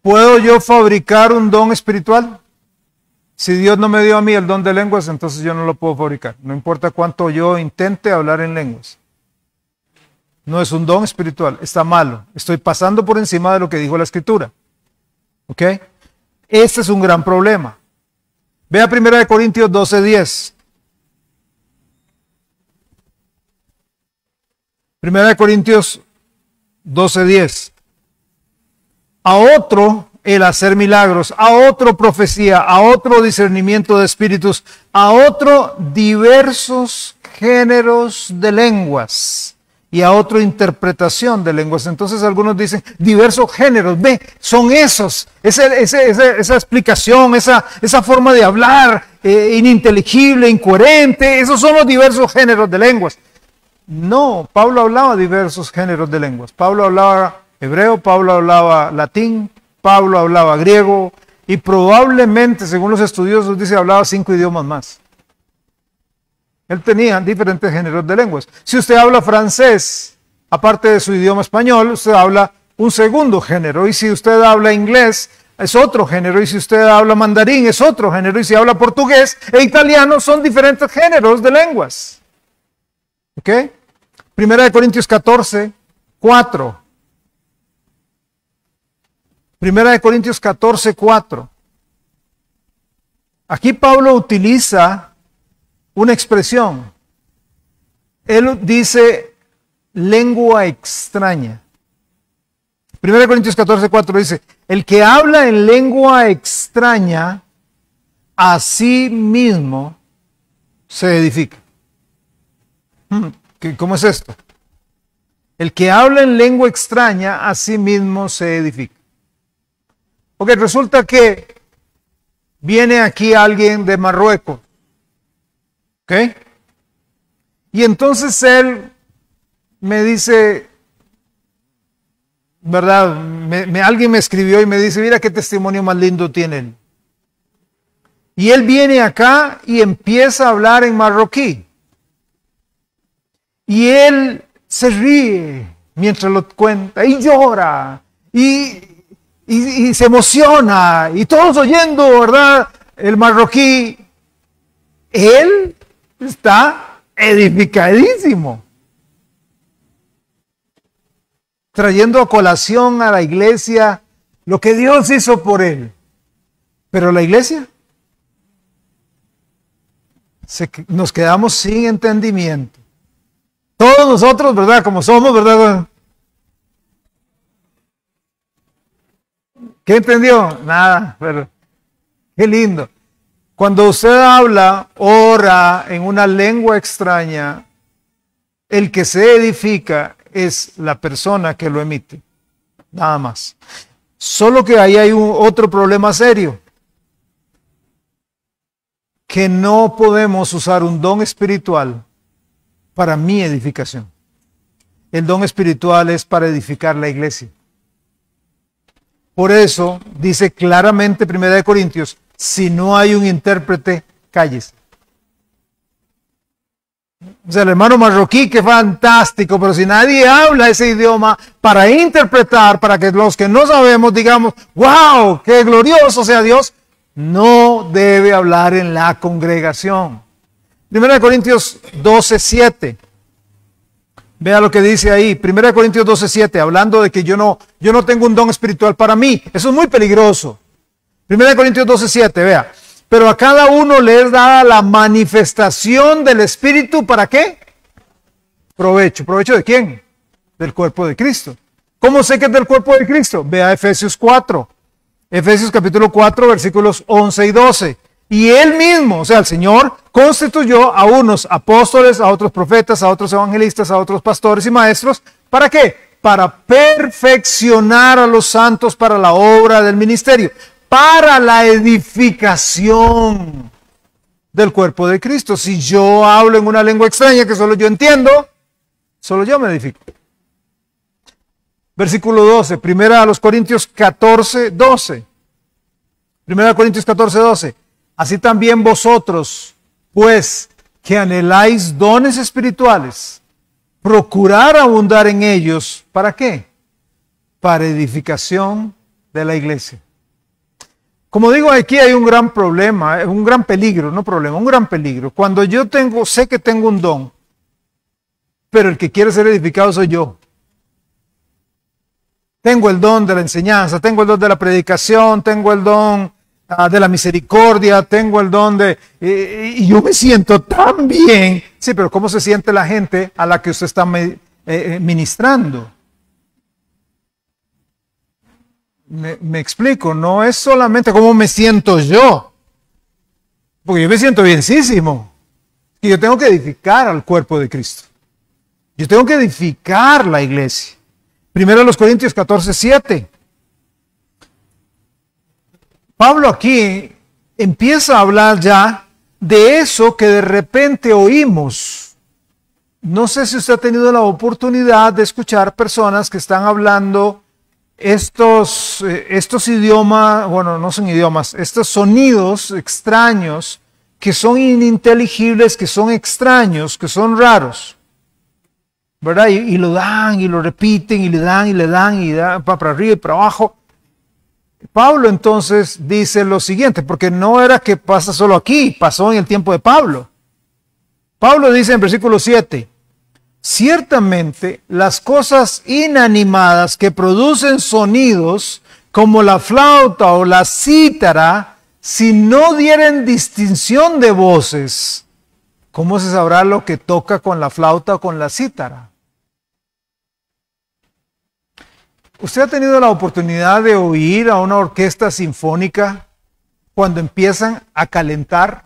¿Puedo yo fabricar un don espiritual? Si Dios no me dio a mí el don de lenguas, entonces yo no lo puedo fabricar. No importa cuánto yo intente hablar en lenguas. No es un don espiritual, está malo. Estoy pasando por encima de lo que dijo la Escritura. ¿Ok? Este es un gran problema. Vea 1 Corintios 12:10. 1 Corintios 12:10. A otro el hacer milagros, a otro profecía, a otro discernimiento de espíritus, a otro diversos géneros de lenguas y a otro interpretación de lenguas. Entonces algunos dicen diversos géneros, son esos, esa explicación, esa forma de hablar ininteligible, incoherente, esos son los diversos géneros de lenguas. No, Pablo hablaba diversos géneros de lenguas. Pablo hablaba hebreo, Pablo hablaba latín, Pablo hablaba griego y probablemente, según los estudiosos, dice hablaba 5 idiomas más. Él tenía diferentes géneros de lenguas. Si usted habla francés aparte de su idioma español, usted habla un segundo género. Y si usted habla inglés, es otro género. Y si usted habla mandarín, es otro género. Y si habla portugués e italiano, son diferentes géneros de lenguas. ¿Ok? Primera de Corintios 14, 4. Primera de Corintios 14, 4. Aquí Pablo utiliza una expresión. Él dice lengua extraña. 1 Corintios 14, 4 dice, el que habla en lengua extraña, a sí mismo se edifica. ¿Cómo es esto? El que habla en lengua extraña, a sí mismo se edifica. Ok, resulta que viene aquí alguien de Marruecos. ¿Ok? Y entonces él me dice, ¿verdad? Alguien me escribió y me dice, mira qué testimonio más lindo tienen. Y él viene acá y empieza a hablar en marroquí. Y él se ríe mientras lo cuenta y llora y se emociona y todos oyendo, ¿verdad? El marroquí. Él está edificadísimo. Trayendo a colación a la iglesia lo que Dios hizo por él. Pero la iglesia, nos quedamos sin entendimiento. Todos nosotros, ¿verdad? Como somos, ¿verdad? ¿Qué entendió? Nada, pero qué lindo. Cuando usted habla, ora en una lengua extraña, el que se edifica es la persona que lo emite. Nada más. Solo que ahí hay otro problema serio. Que no podemos usar un don espiritual para mi edificación. El don espiritual es para edificar la iglesia. Por eso dice claramente 1 Corintios, si no hay un intérprete, cállese. O sea, el hermano marroquí, qué fantástico, pero si nadie habla ese idioma para interpretar, para que los que no sabemos digamos, wow, qué glorioso sea Dios, no debe hablar en la congregación. 1 Corintios 12, 7. Vea lo que dice ahí, 1 Corintios 12, 7, hablando de que yo no tengo un don espiritual para mí. Eso es muy peligroso. 1 Corintios 12, 7, vea. Pero a cada uno le es dada la manifestación del Espíritu, ¿para qué? Provecho. ¿Provecho de quién? Del cuerpo de Cristo. ¿Cómo sé que es del cuerpo de Cristo? Vea Efesios 4. Efesios capítulo 4, versículos 11 y 12. Y Él mismo, o sea, el Señor, constituyó a unos apóstoles, a otros profetas, a otros evangelistas, a otros pastores y maestros. ¿Para qué? Para perfeccionar a los santos para la obra del ministerio, para la edificación del cuerpo de Cristo. Si yo hablo en una lengua extraña que solo yo entiendo, solo yo me edifico. Versículo 12, 1 Corintios 14, 12. 1 Corintios 14, 12. Así también vosotros, pues, que anheláis dones espirituales, procurar abundar en ellos, ¿para qué? Para edificación de la iglesia. Como digo, aquí hay un gran problema, un gran peligro, no problema, un gran peligro. Cuando yo sé que tengo un don, pero el que quiere ser edificado soy yo. Tengo el don de la enseñanza, tengo el don de la predicación, tengo el don de la misericordia, tengo el don y yo me siento tan bien. Sí, pero ¿cómo se siente la gente a la que usted está ministrando? Me explico, no es solamente cómo me siento yo, porque yo me siento bienísimo, y yo tengo que edificar al cuerpo de Cristo. Yo tengo que edificar la iglesia. 1 Corintios 14, 7. Pablo aquí empieza a hablar ya de eso que de repente oímos. No sé si usted ha tenido la oportunidad de escuchar personas que están hablando estos idiomas, bueno, no son idiomas, estos sonidos extraños que son ininteligibles, que son extraños, que son raros. ¿verdad? Y lo dan, y lo repiten, y le dan, y dan para arriba y para abajo. Pablo entonces dice lo siguiente, porque no era que pasa solo aquí, pasó en el tiempo de Pablo. Pablo dice en versículo 7, ciertamente las cosas inanimadas que producen sonidos como la flauta o la cítara, si no dieren distinción de voces, ¿cómo se sabrá lo que toca con la flauta o con la cítara? ¿Usted ha tenido la oportunidad de oír a una orquesta sinfónica cuando empiezan a calentar?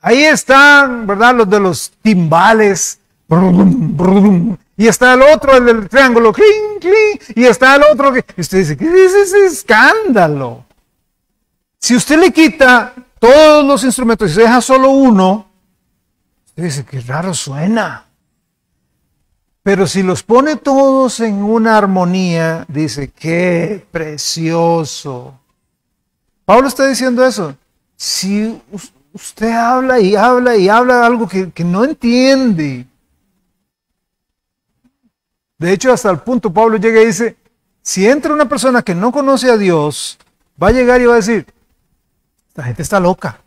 Ahí están, ¿verdad? Los de los timbales. Brum, brum, y está el otro, el del triángulo. Cling, cling, y está el otro. Y usted dice, ¿qué es ese escándalo? Si usted le quita todos los instrumentos y se deja solo uno, usted dice, qué raro suena. Pero si los pone todos en una armonía, dice, qué precioso. Pablo está diciendo eso. Si usted habla y habla y habla algo que no entiende. De hecho, hasta el punto Pablo llega y dice, si entra una persona que no conoce a Dios, va a llegar y va a decir, esta gente está loca.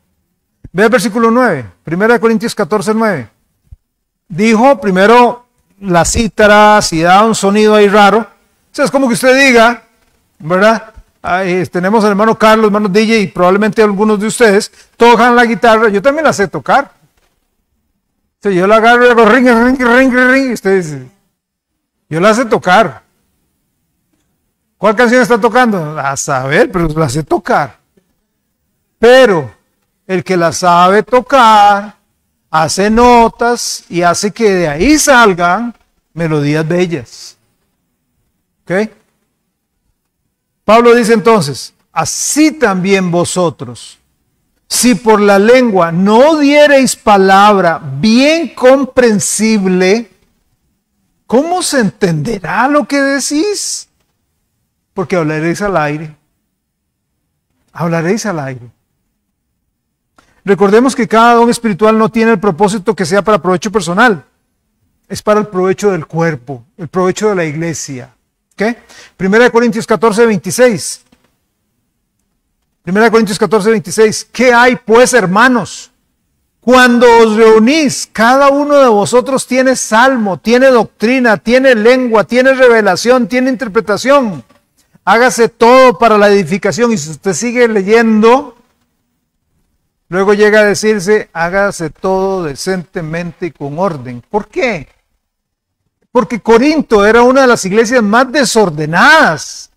Ve el versículo 9, 1 Corintios 14, 9. Dijo primero la cítara, si da un sonido ahí raro. O sea, es como que usted diga, ¿verdad? Ahí tenemos al hermano Carlos, hermano DJ, y probablemente algunos de ustedes tocan la guitarra. Yo también la sé tocar. O sea, yo la agarro y hago ring, ring, ring, ring, y usted dice, yo la sé tocar. ¿Cuál canción está tocando? A saber, pero la sé tocar. Pero el que la sabe tocar hace notas y hace que de ahí salgan melodías bellas. ¿Ok? Pablo dice entonces, así también vosotros, si por la lengua no diereis palabra bien comprensible, ¿cómo se entenderá lo que decís? Porque hablaréis al aire. Hablaréis al aire. Recordemos que cada don espiritual no tiene el propósito que sea para provecho personal. Es para el provecho del cuerpo, el provecho de la iglesia. ¿Okay? 1 Corintios 14, 26. 1 Corintios 14, 26. ¿Qué hay pues, hermanos? Cuando os reunís, cada uno de vosotros tiene salmo, tiene doctrina, tiene lengua, tiene revelación, tiene interpretación. Hágase todo para la edificación. Y si usted sigue leyendo, luego llega a decirse, hágase todo decentemente y con orden. ¿Por qué? Porque Corinto era una de las iglesias más desordenadas.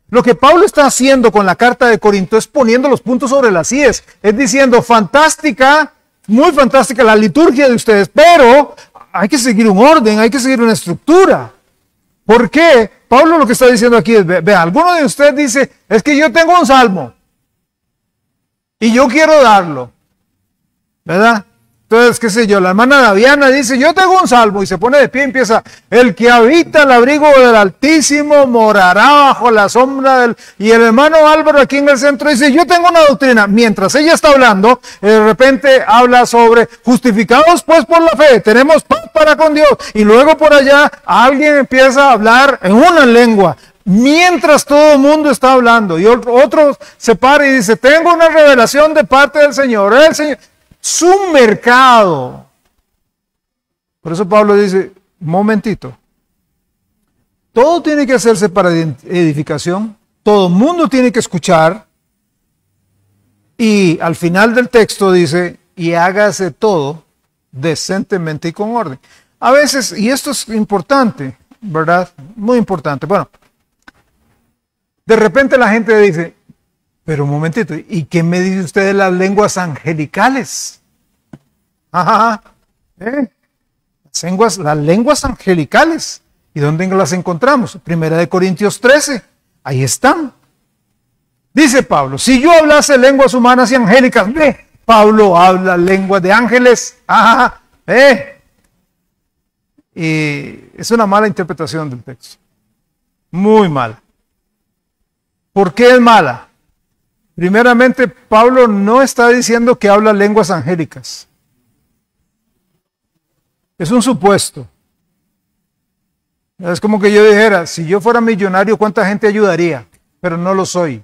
Lo que Pablo está haciendo con la carta de Corinto es poniendo los puntos sobre las íes. Es diciendo, fantástica, muy fantástica la liturgia de ustedes, pero hay que seguir un orden, hay que seguir una estructura. ¿Por qué? Pablo lo que está diciendo aquí es, vea, alguno de ustedes dice, es que yo tengo un salmo y yo quiero darlo, ¿verdad? Entonces, qué sé yo, la hermana Daviana dice, yo tengo un salmo, y se pone de pie y empieza, el que habita el abrigo del Altísimo morará bajo la sombra del... Y el hermano Álvaro aquí en el centro dice, yo tengo una doctrina. Mientras ella está hablando, de repente habla sobre, justificados pues por la fe, tenemos paz para con Dios. Y luego por allá alguien empieza a hablar en una lengua, mientras todo el mundo está hablando. Y otro se para y dice, tengo una revelación de parte del Señor, el Señor... Su mercado. Por eso Pablo dice, momentito, todo tiene que hacerse para edificación, todo el mundo tiene que escuchar, y al final del texto dice, y hágase todo decentemente y con orden. A veces, y esto es importante, ¿verdad? Muy importante. Bueno, de repente la gente dice, pero un momentito, ¿y qué me dice usted de las lenguas angelicales? Las lenguas angelicales. ¿Y dónde las encontramos? 1 Corintios 13. Ahí están. Dice Pablo, si yo hablase lenguas humanas y angélicas, Pablo habla lenguas de ángeles. Y es una mala interpretación del texto. Muy mala. ¿Por qué es mala? Primeramente, Pablo no está diciendo que habla lenguas angélicas. Es un supuesto. Es como que yo dijera, si yo fuera millonario, ¿cuánta gente ayudaría? Pero no lo soy.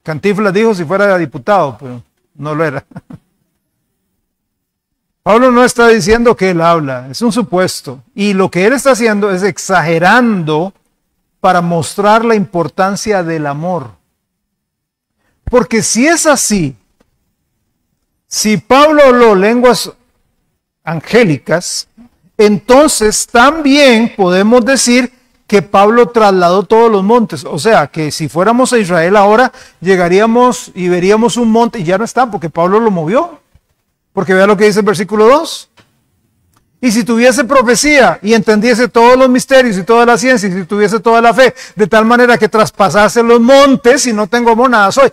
Cantinflas dijo si fuera diputado, pero no lo era. Pablo no está diciendo que él habla, es un supuesto. Y lo que él está haciendo es exagerando para mostrar la importancia del amor. Porque si es así, si Pablo habló lenguas angélicas, entonces también podemos decir que Pablo trasladó todos los montes. O sea, que si fuéramos a Israel ahora, llegaríamos y veríamos un monte y ya no está, porque Pablo lo movió. Porque vea lo que dice el versículo 2. Y si tuviese profecía y entendiese todos los misterios y toda la ciencia, y si tuviese toda la fe, de tal manera que traspasase los montes, y no tengo amor, nada soy.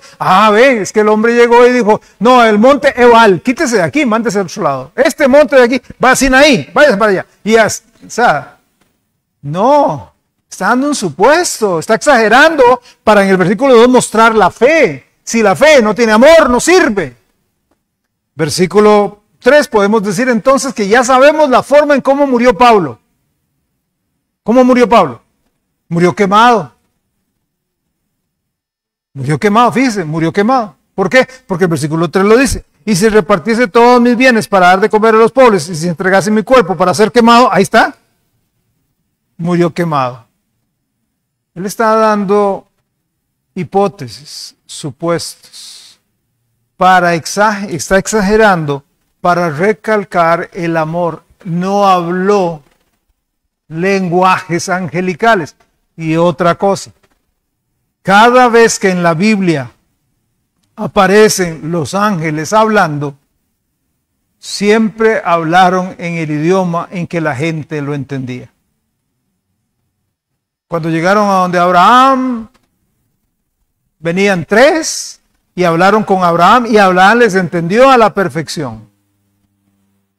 Ve, es que el hombre llegó y dijo, no, el monte Ebal, quítese de aquí, mándese al otro lado. Este monte de aquí, va a Sinaí, váyase para allá. O sea, no, está dando un supuesto, está exagerando para en el versículo 2 mostrar la fe. Si la fe no tiene amor, no sirve. Versículo 3, podemos decir entonces que ya sabemos la forma en cómo murió Pablo. ¿Cómo murió Pablo? Murió quemado. Murió quemado, fíjese, murió quemado. ¿Por qué? Porque el versículo 3 lo dice. Y si repartiese todos mis bienes para dar de comer a los pobres, y si entregase mi cuerpo para ser quemado, ahí está. Murió quemado. Él está dando hipótesis, supuestos, está exagerando para recalcar el amor. No habló lenguajes angelicales. Y otra cosa, cada vez que en la Biblia aparecen los ángeles hablando, siempre hablaron en el idioma en que la gente lo entendía. Cuando llegaron a donde Abraham, venían 3 y hablaron con Abraham, y Abraham les entendió a la perfección.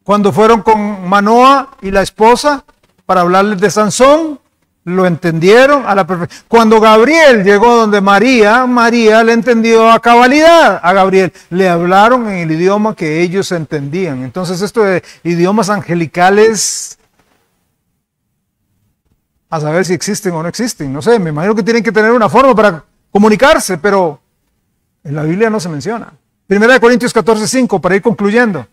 Cuando fueron con Manoa y la esposa para hablarles de Sansón, lo entendieron a la perfección. Cuando Gabriel llegó donde María, María le entendió a cabalidad a Gabriel. Le hablaron en el idioma que ellos entendían. Entonces esto de idiomas angelicales, a saber si existen o no existen. No sé, me imagino que tienen que tener una forma para comunicarse, pero en la Biblia no se menciona. 1 Corintios 14:5, para ir concluyendo.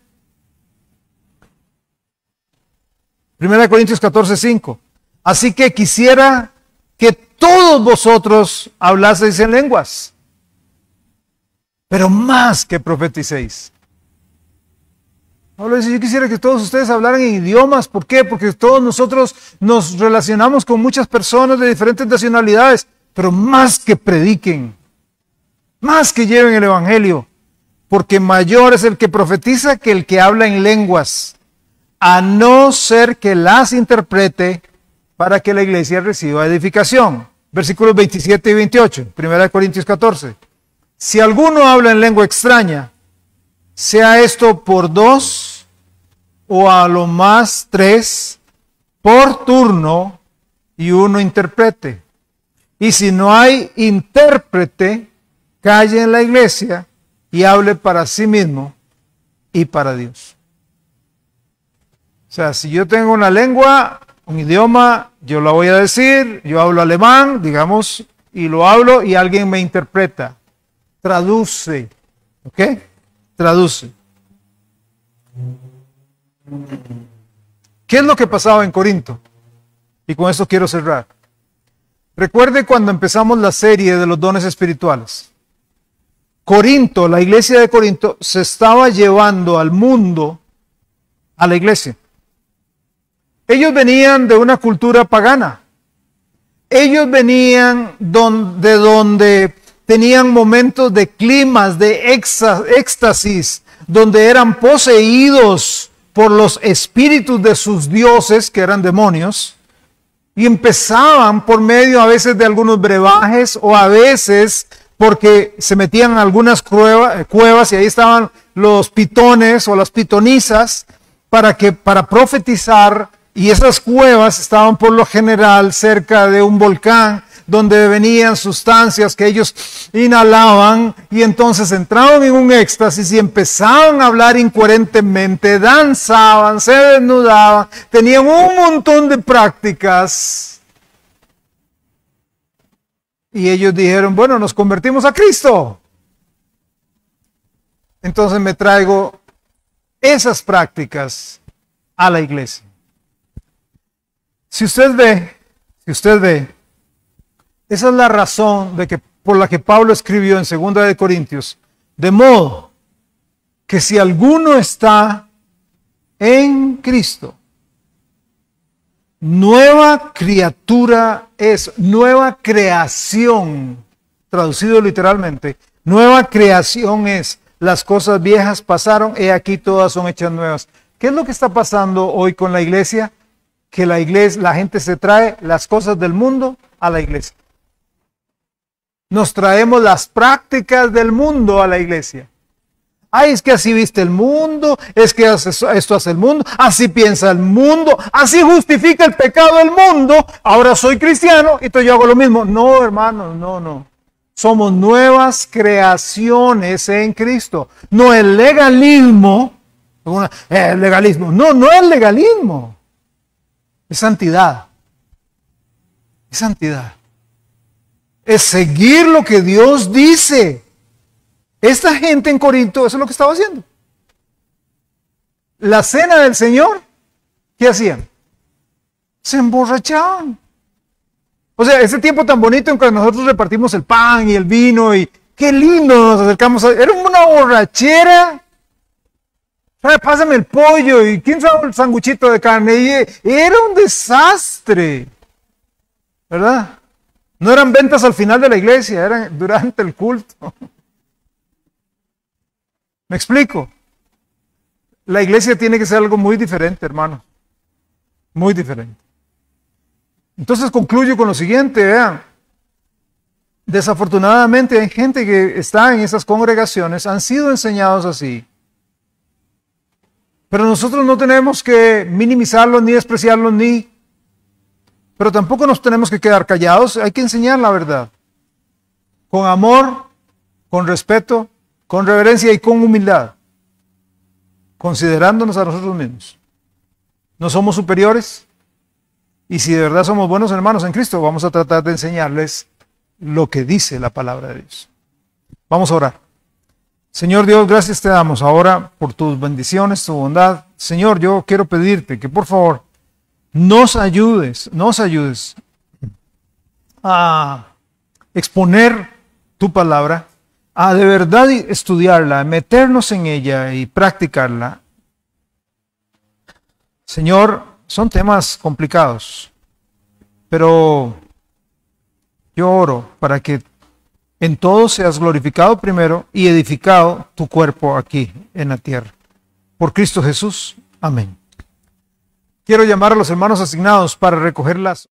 1 Corintios 14:5. Así que quisiera que todos vosotros hablaseis en lenguas, pero más que profeticéis. Pablo dice, yo quisiera que todos ustedes hablaran en idiomas. ¿Por qué? Porque todos nosotros nos relacionamos con muchas personas de diferentes nacionalidades, pero más que prediquen, más que lleven el evangelio, porque mayor es el que profetiza que el que habla en lenguas, a no ser que las interprete para que la iglesia reciba edificación. Versículos 27 y 28, 1 Corintios 14. Si alguno habla en lengua extraña, sea esto por 2 o a lo más 3 por turno, y uno interprete. Y si no hay intérprete, calle en la iglesia y hable para sí mismo y para Dios. O sea, si yo tengo una lengua, un idioma, yo lo voy a decir, yo hablo alemán, digamos, y lo hablo y alguien me interpreta, traduce, ¿ok? Traduce. ¿Qué es lo que pasaba en Corinto? Y con esto quiero cerrar. Recuerde cuando empezamos la serie de los dones espirituales. Corinto, la iglesia de Corinto, se estaba llevando al mundo a la iglesia. Ellos venían de una cultura pagana. Ellos venían de donde tenían momentos de climas, de éxtasis, donde eran poseídos por los espíritus de sus dioses, que eran demonios, y empezaban por medio a veces de algunos brebajes, o a veces porque se metían en algunas cuevas y ahí estaban los pitones o las pitonisas para profetizar. Y esas cuevas estaban por lo general cerca de un volcán donde venían sustancias que ellos inhalaban y entonces entraban en un éxtasis y empezaban a hablar incoherentemente, danzaban, se desnudaban, tenían un montón de prácticas. Y ellos dijeron, bueno, nos convertimos a Cristo. Entonces me traigo esas prácticas a la iglesia. Si usted ve, esa es la razón por la que Pablo escribió en 2 de Corintios, de modo que si alguno está en Cristo, nueva criatura es, nueva creación, traducido literalmente, nueva creación es, las cosas viejas pasaron, he aquí todas son hechas nuevas. ¿Qué es lo que está pasando hoy con la iglesia? Que la gente se trae las cosas del mundo a la iglesia. Nos traemos las prácticas del mundo a la iglesia. Ay, es que así viste el mundo, es que esto hace el mundo, así piensa el mundo, así justifica el pecado del mundo, ahora soy cristiano y entonces yo hago lo mismo. No, hermanos, no. Somos nuevas creaciones en Cristo. No el legalismo, el legalismo, no es legalismo, es santidad. Es santidad. Es seguir lo que Dios dice. Esta gente en Corinto, eso es lo que estaba haciendo. La cena del Señor, ¿qué hacían? Se emborrachaban. O sea, ese tiempo tan bonito en que nosotros repartimos el pan y el vino y qué lindo nos acercamos a... Era una borrachera. Pásame el pollo y quién sabe el sanguchito de carne. Y era un desastre. ¿Verdad? No eran ventas al final de la iglesia, eran durante el culto. ¿Me explico? La iglesia tiene que ser algo muy diferente, hermano. Muy diferente. Entonces concluyo con lo siguiente, vean. Desafortunadamente hay gente que está en esas congregaciones, han sido enseñados así. Pero nosotros no tenemos que minimizarlos ni despreciarlos pero tampoco nos tenemos que quedar callados, hay que enseñar la verdad. Con amor, con respeto, con reverencia y con humildad. Considerándonos a nosotros mismos. No somos superiores. Y si de verdad somos buenos hermanos en Cristo, vamos a tratar de enseñarles lo que dice la palabra de Dios. Vamos a orar. Señor Dios, gracias te damos ahora por tus bendiciones, tu bondad. Señor, yo quiero pedirte que por favor nos ayudes a exponer tu palabra, a de verdad estudiarla, meternos en ella y practicarla. Señor, son temas complicados, pero yo oro para que en todo seas glorificado primero y edificado tu cuerpo aquí en la tierra. Por Cristo Jesús. Amén. Quiero llamar a los hermanos asignados para recoger las